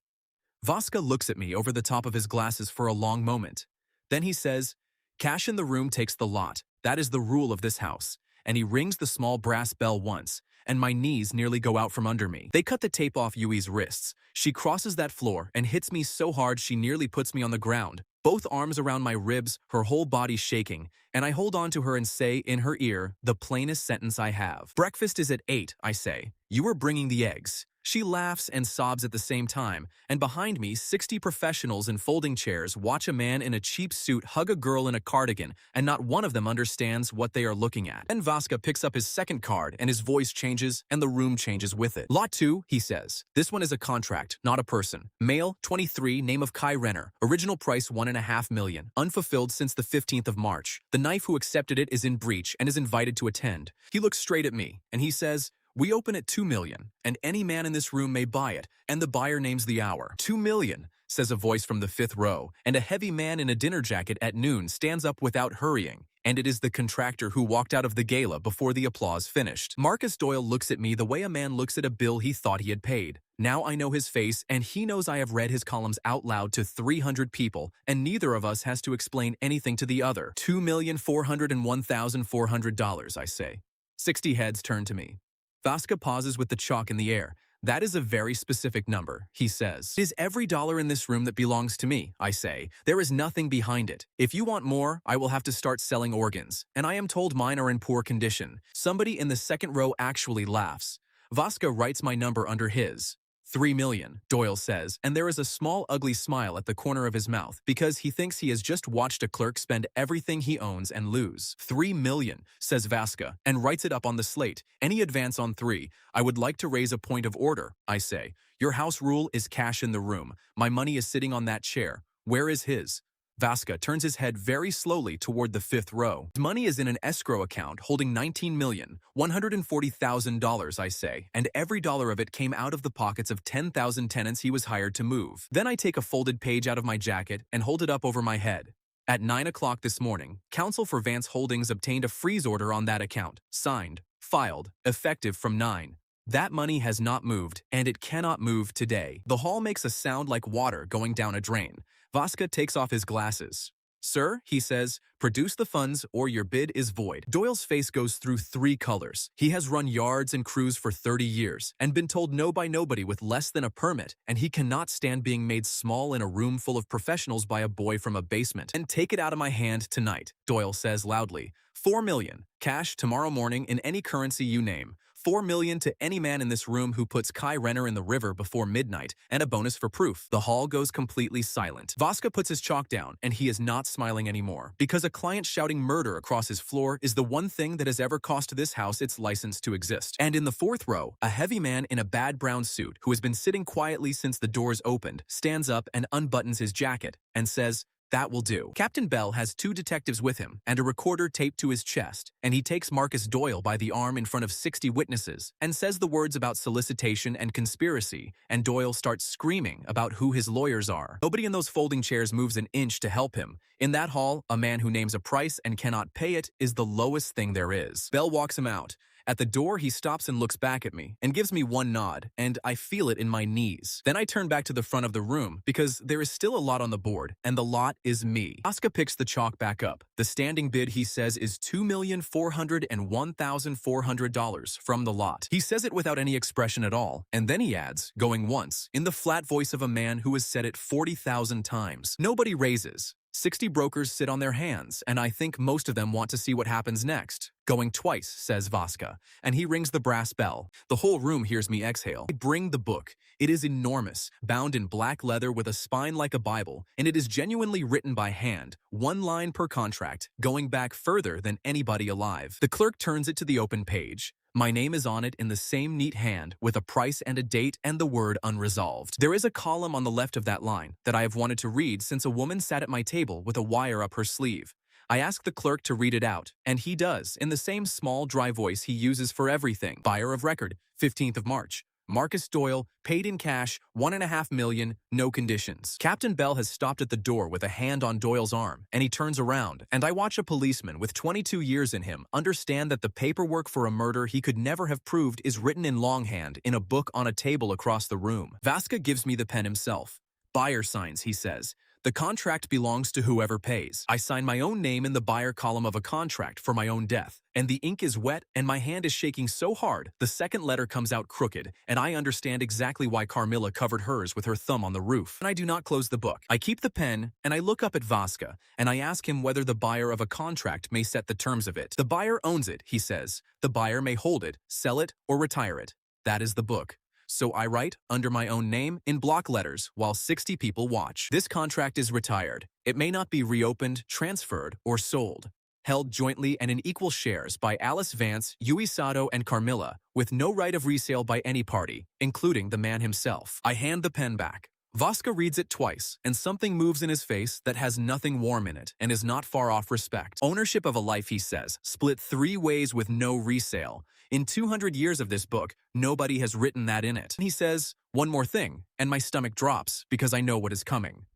Vaska looks at me over the top of his glasses for a long moment. Then he says, "Cash in the room takes the lot. That is the rule of this house." And he rings the small brass bell once, and my knees nearly go out from under me. They cut the tape off Yui's wrists. She crosses that floor and hits me so hard she nearly puts me on the ground. Both arms around my ribs, her whole body shaking, and I hold on to her and say in her ear the plainest sentence I have. "Breakfast is at 8, I say. You are bringing the eggs." She laughs and sobs at the same time, and behind me, 60 professionals in folding chairs watch a man in a cheap suit hug a girl in a cardigan, and not one of them understands what they are looking at. Then Vaska picks up his second card, and his voice changes, and the room changes with it. "Lot 2, he says. This one is a contract, not a person. Male, 23, name of Kai Renner. Original price $1.5 million. Unfulfilled since the 15th of March. The knife who accepted it is in breach and is invited to attend." He looks straight at me, and he says, "We open at $2 million, and any man in this room may buy it," and the buyer names the hour. "$2 million, says a voice from the 5th row, and a heavy man in a dinner jacket at noon stands up without hurrying, and it is the contractor who walked out of the gala before the applause finished. Marcus Doyle looks at me the way a man looks at a bill he thought he had paid. Now I know his face, and he knows I have read his columns out loud to 300 people, and neither of us has to explain anything to the other. $2,401,400, I say. 60 heads turn to me. Vaska pauses with the chalk in the air. "That is a very specific number," he says. "It is every dollar in this room that belongs to me," I say. "There is nothing behind it. If you want more, I will have to start selling organs, and I am told mine are in poor condition." Somebody in the second row actually laughs. Vaska writes my number under his. $3 million, Doyle says, and there is a small ugly smile at the corner of his mouth because he thinks he has just watched a clerk spend everything he owns and lose. $3 million, says Vaska, and writes it up on the slate. "Any advance on 3. I would like to raise a point of order," I say. "Your house rule is cash in the room. My money is sitting on that chair. Where is his?" Vaska turns his head very slowly toward the 5th row. "His money is in an escrow account holding $19,140,000, I say, and every dollar of it came out of the pockets of 10,000 tenants he was hired to move." Then I take a folded page out of my jacket and hold it up over my head. "At 9 o'clock this morning, counsel for Vance Holdings obtained a freeze order on that account. Signed, filed, effective from 9. That money has not moved, and it cannot move today." The hall makes a sound like water going down a drain. Vaska takes off his glasses. "Sir," he says, "produce the funds or your bid is void." Doyle's face goes through 3 colors. He has run yards and crews for 30 years and been told no by nobody with less than a permit, and he cannot stand being made small in a room full of professionals by a boy from a basement. "And take it out of my hand tonight," Doyle says loudly. $4 million, cash tomorrow morning in any currency you name. $4 million to any man in this room who puts Kai Renner in the river before midnight, and a bonus for proof. The hall goes completely silent. Vaska puts his chalk down, and he is not smiling anymore, because a client shouting murder across his floor is the one thing that has ever cost this house its license to exist. And in the 4th row, a heavy man in a bad brown suit, who has been sitting quietly since the doors opened, stands up and unbuttons his jacket, and says, "That will do." Captain Bell has 2 detectives with him and a recorder taped to his chest, and he takes Marcus Doyle by the arm in front of 60 witnesses and says the words about solicitation and conspiracy, and Doyle starts screaming about who his lawyers are. Nobody in those folding chairs moves an inch to help him. In that hall, a man who names a price and cannot pay it is the lowest thing there is. Bell walks him out. At the door, he stops and looks back at me and gives me one nod, and I feel it in my knees. Then I turn back to the front of the room because there is still a lot on the board, and the lot is me. Vaska picks the chalk back up. The standing bid, he says, is $2,401,400 from the lot. He says it without any expression at all, and then he adds, going once, in the flat voice of a man who has said it 40,000 times. Nobody raises. 60 brokers sit on their hands, and I think most of them want to see what happens next. Going twice, says Vaska, and he rings the brass bell. The whole room hears me exhale. I bring the book. It is enormous, bound in black leather with a spine like a Bible, and it is genuinely written by hand, 1 line per contract, going back further than anybody alive. The clerk turns it to the open page. My name is on it in the same neat hand, with a price and a date and the word unresolved. There is a column on the left of that line that I have wanted to read since a woman sat at my table with a wire up her sleeve. I ask the clerk to read it out, and he does, in the same small, dry voice he uses for everything. Buyer of record, 15th of March. Marcus Doyle, paid in cash, $1.5 million, no conditions. Captain Bell has stopped at the door with a hand on Doyle's arm, and he turns around, and I watch a policeman with 22 years in him understand that the paperwork for a murder he could never have proved is written in longhand in a book on a table across the room. Vaska gives me the pen himself. Buyer signs, he says. The contract belongs to whoever pays. I sign my own name in the buyer column of a contract for my own death, and the ink is wet and my hand is shaking so hard the second letter comes out crooked, and I understand exactly why Carmilla covered hers with her thumb on the roof. And I do not close the book. I keep the pen, and I look up at Vaska, and I ask him whether the buyer of a contract may set the terms of it. The buyer owns it, he says. The buyer may hold it, sell it, or retire it. That is the book. So I write, under my own name, in block letters, while 60 people watch. This contract is retired. It may not be reopened, transferred, or sold. Held jointly and in equal shares by Alice Vance, Yui Sato, and Carmilla, with no right of resale by any party, including the man himself. I hand the pen back. Vaska reads it twice, and something moves in his face that has nothing warm in it and is not far off respect. Ownership of a life, he says, split 3 ways with no resale. In 200 years of this book, nobody has written that in it. He says, one more thing, and my stomach drops because I know what is coming.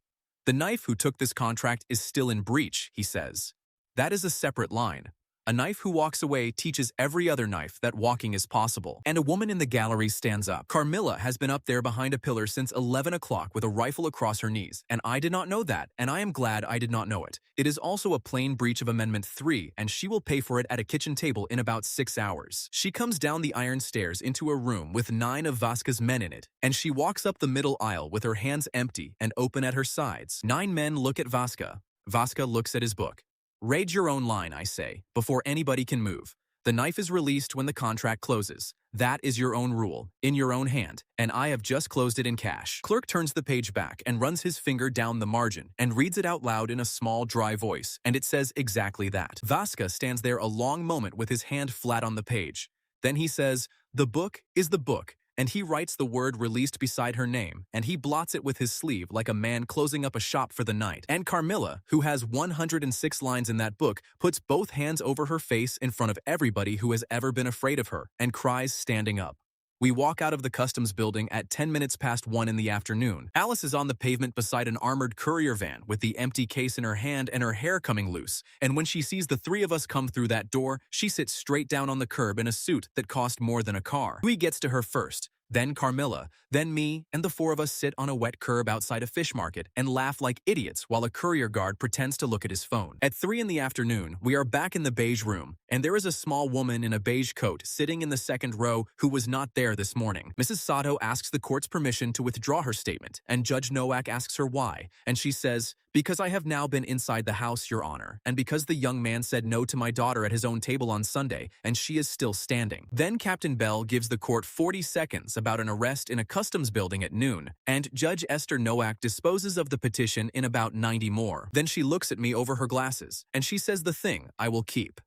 The knife who took this contract is still in breach, he says. That is a separate line. A knife who walks away teaches every other knife that walking is possible. And a woman in the gallery stands up. Carmilla has been up there behind a pillar since 11 o'clock with a rifle across her knees, and I did not know that, and I am glad I did not know it. It is also a plain breach of Amendment 3, and she will pay for it at a kitchen table in about 6 hours. She comes down the iron stairs into a room with 9 of Vaska's men in it, and she walks up the middle aisle with her hands empty and open at her sides. 9 men look at Vaska. Vaska looks at his book. Raid your own line, I say, before anybody can move. The knife is released when the contract closes. That is your own rule, in your own hand, and I have just closed it in cash. Clerk turns the page back and runs his finger down the margin and reads it out loud in a small, dry voice, and it says exactly that. Vaska stands there a long moment with his hand flat on the page. Then he says, "The book is the book," and he writes the word released beside her name, and he blots it with his sleeve like a man closing up a shop for the night. And Carmilla, who has 106 lines in that book, puts both hands over her face in front of everybody who has ever been afraid of her, and cries standing up. We walk out of the customs building at 10 minutes past 1 in the afternoon. Alice is on the pavement beside an armored courier van with the empty case in her hand and her hair coming loose, and when she sees the 3 of us come through that door, she sits straight down on the curb in a suit that cost more than a car. Yui gets to her first, then Carmilla, then me, and the 4 of us sit on a wet curb outside a fish market and laugh like idiots while a courier guard pretends to look at his phone. At 3 in the afternoon, we are back in the beige room, and there is a small woman in a beige coat sitting in the second row who was not there this morning. Mrs. Sato asks the court's permission to withdraw her statement, and Judge Nowak asks her why, and she says, "Because I have now been inside the house, Your Honor, and because the young man said no to my daughter at his own table on Sunday, and she is still standing." Then Captain Bell gives the court 40 seconds about an arrest in a customs building at noon, and Judge Esther Nowak disposes of the petition in about 90 more. Then she looks at me over her glasses, and she says the thing I will keep.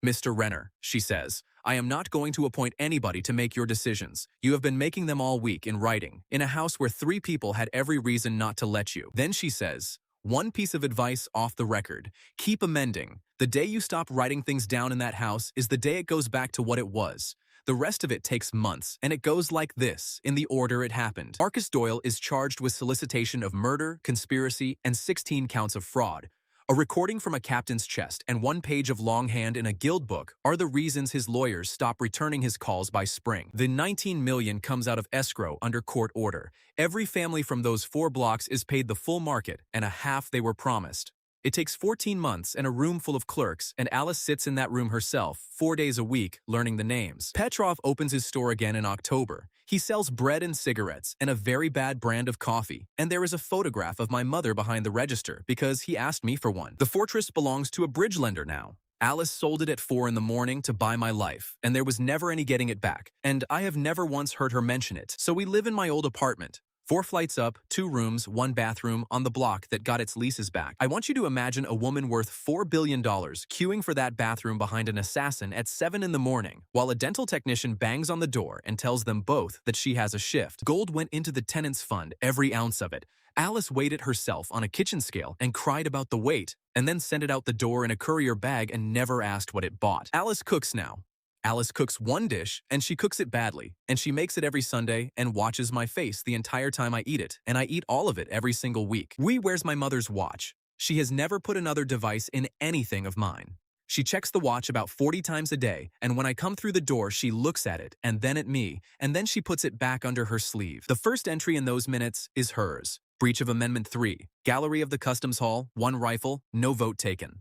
"Mr. Renner," she says, "I am not going to appoint anybody to make your decisions. You have been making them all week in writing, in a house where 3 people had every reason not to let you." Then she says, "One piece of advice off the record. Keep amending. The day you stop writing things down in that house is the day it goes back to what it was. The rest of it takes months, and it goes like this, in the order it happened." Marcus Doyle is charged with solicitation of murder, conspiracy, and 16 counts of fraud. A recording from a captain's chest and 1 page of longhand in a guild book are the reasons his lawyers stop returning his calls by spring. The $19 million comes out of escrow under court order. Every family from those 4 blocks is paid the full market and a half they were promised. It takes 14 months and a room full of clerks, and Alice sits in that room herself, 4 days a week, learning the names. Petrov opens his store again in October. He sells bread and cigarettes and a very bad brand of coffee, and there is a photograph of my mother behind the register because he asked me for one. The fortress belongs to a bridge lender now. Alice sold it at 4 in the morning to buy my life, and there was never any getting it back, and I have never once heard her mention it. So we live in my old apartment. 4 flights up, 2 rooms, 1 bathroom on the block that got its leases back. I want you to imagine a woman worth $4 billion queuing for that bathroom behind an assassin at 7 in the morning, while a dental technician bangs on the door and tells them both that she has a shift. Gold went into the tenants' fund, every ounce of it. Alice weighed it herself on a kitchen scale and cried about the weight, and then sent it out the door in a courier bag and never asked what it bought. Alice cooks now. Alice cooks 1 dish, and she cooks it badly, and she makes it every Sunday and watches my face the entire time I eat it, and I eat all of it every single week. Wee wears my mother's watch. She has never put another device in anything of mine. She checks the watch about 40 times a day, and when I come through the door, she looks at it, and then at me, and then she puts it back under her sleeve. The first entry in those minutes is hers. Breach of Amendment 3. Gallery of the Customs Hall, 1 rifle, no vote taken.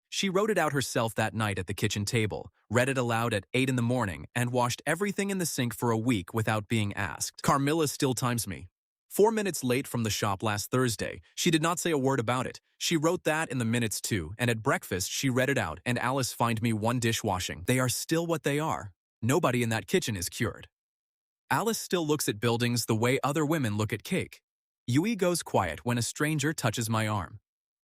She wrote it out herself that night at the kitchen table, read it aloud at 8 in the morning, and washed everything in the sink for a week without being asked. Carmilla still times me. 4 minutes late from the shop last Thursday, she did not say a word about it. She wrote that in the minutes too, and at breakfast she read it out, and Alice fined me 1 dishwashing. They are still what they are. Nobody in that kitchen is cured. Alice still looks at buildings the way other women look at cake. Yui goes quiet when a stranger touches my arm.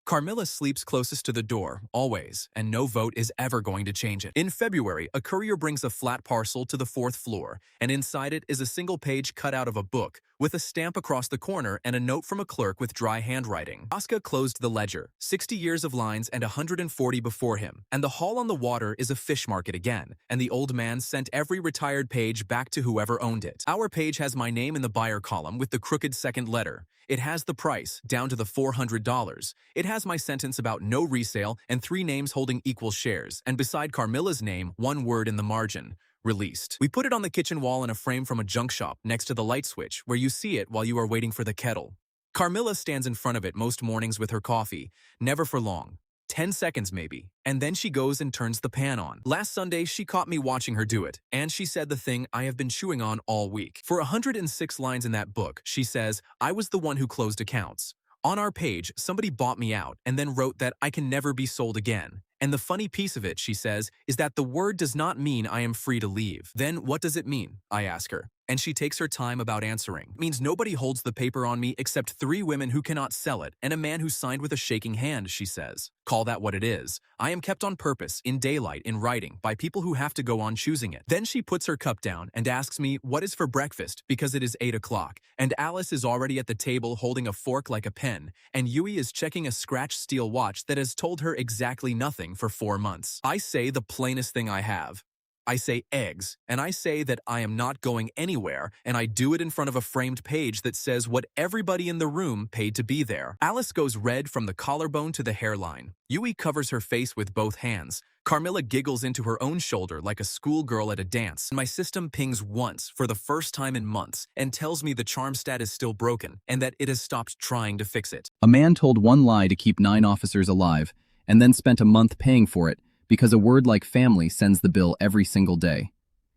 Carmilla sleeps closest to the door, always, and no vote is ever going to change it. In February, a courier brings a flat parcel to the 4th floor, and inside it is a single page cut out of a book, with a stamp across the corner and a note from a clerk with dry handwriting. Oscar closed the ledger, 60 years of lines and 140 before him, and the hall on the water is a fish market again, and the old man sent every retired page back to whoever owned it. Our page has my name in the buyer column with the crooked second letter. It has the price, down to the $400. It has my sentence about no resale and 3 names holding equal shares, and beside Carmilla's name, 1 word in the margin. Released. We put it on the kitchen wall in a frame from a junk shop next to the light switch where you see it while you are waiting for the kettle. Carmilla stands in front of it most mornings with her coffee, never for long. 10 seconds maybe, and then she goes and turns the pan on. Last Sunday, she caught me watching her do it, and she said the thing I have been chewing on all week. For 106 lines in that book, she says, I was the one who closed accounts. On our page, somebody bought me out and then wrote that I can never be sold again. And the funny piece of it, she says, is that the word does not mean I am free to leave. Then what does it mean? I ask her. And she takes her time about answering. It means nobody holds the paper on me except 3 women who cannot sell it and a man who signed with a shaking hand, she says. Call that what it is. I am kept on purpose, in daylight, in writing, by people who have to go on choosing it. Then she puts her cup down and asks me what is for breakfast because it is 8 o'clock, and Alice is already at the table holding a fork like a pen, and Yui is checking a scratched steel watch that has told her exactly nothing for 4 months. I say the plainest thing I have. I say eggs, and I say that I am not going anywhere, and I do it in front of a framed page that says what everybody in the room paid to be there. Alice goes red from the collarbone to the hairline. Yui covers her face with both hands. Carmilla giggles into her own shoulder like a schoolgirl at a dance. My system pings once for the first time in months and tells me the charm stat is still broken and that it has stopped trying to fix it. A man told 1 lie to keep 9 officers alive and then spent a month paying for it because a word like family sends the bill every single day.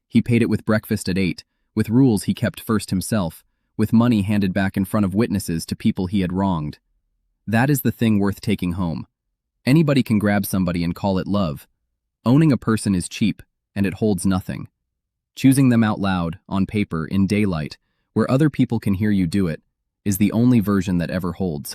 He paid it with breakfast at 8, with rules he kept first himself, with money handed back in front of witnesses to people he had wronged. That is the thing worth taking home. Anybody can grab somebody and call it love. Owning a person is cheap, and it holds nothing. Choosing them out loud, on paper, in daylight, where other people can hear you do it, is the only version that ever holds.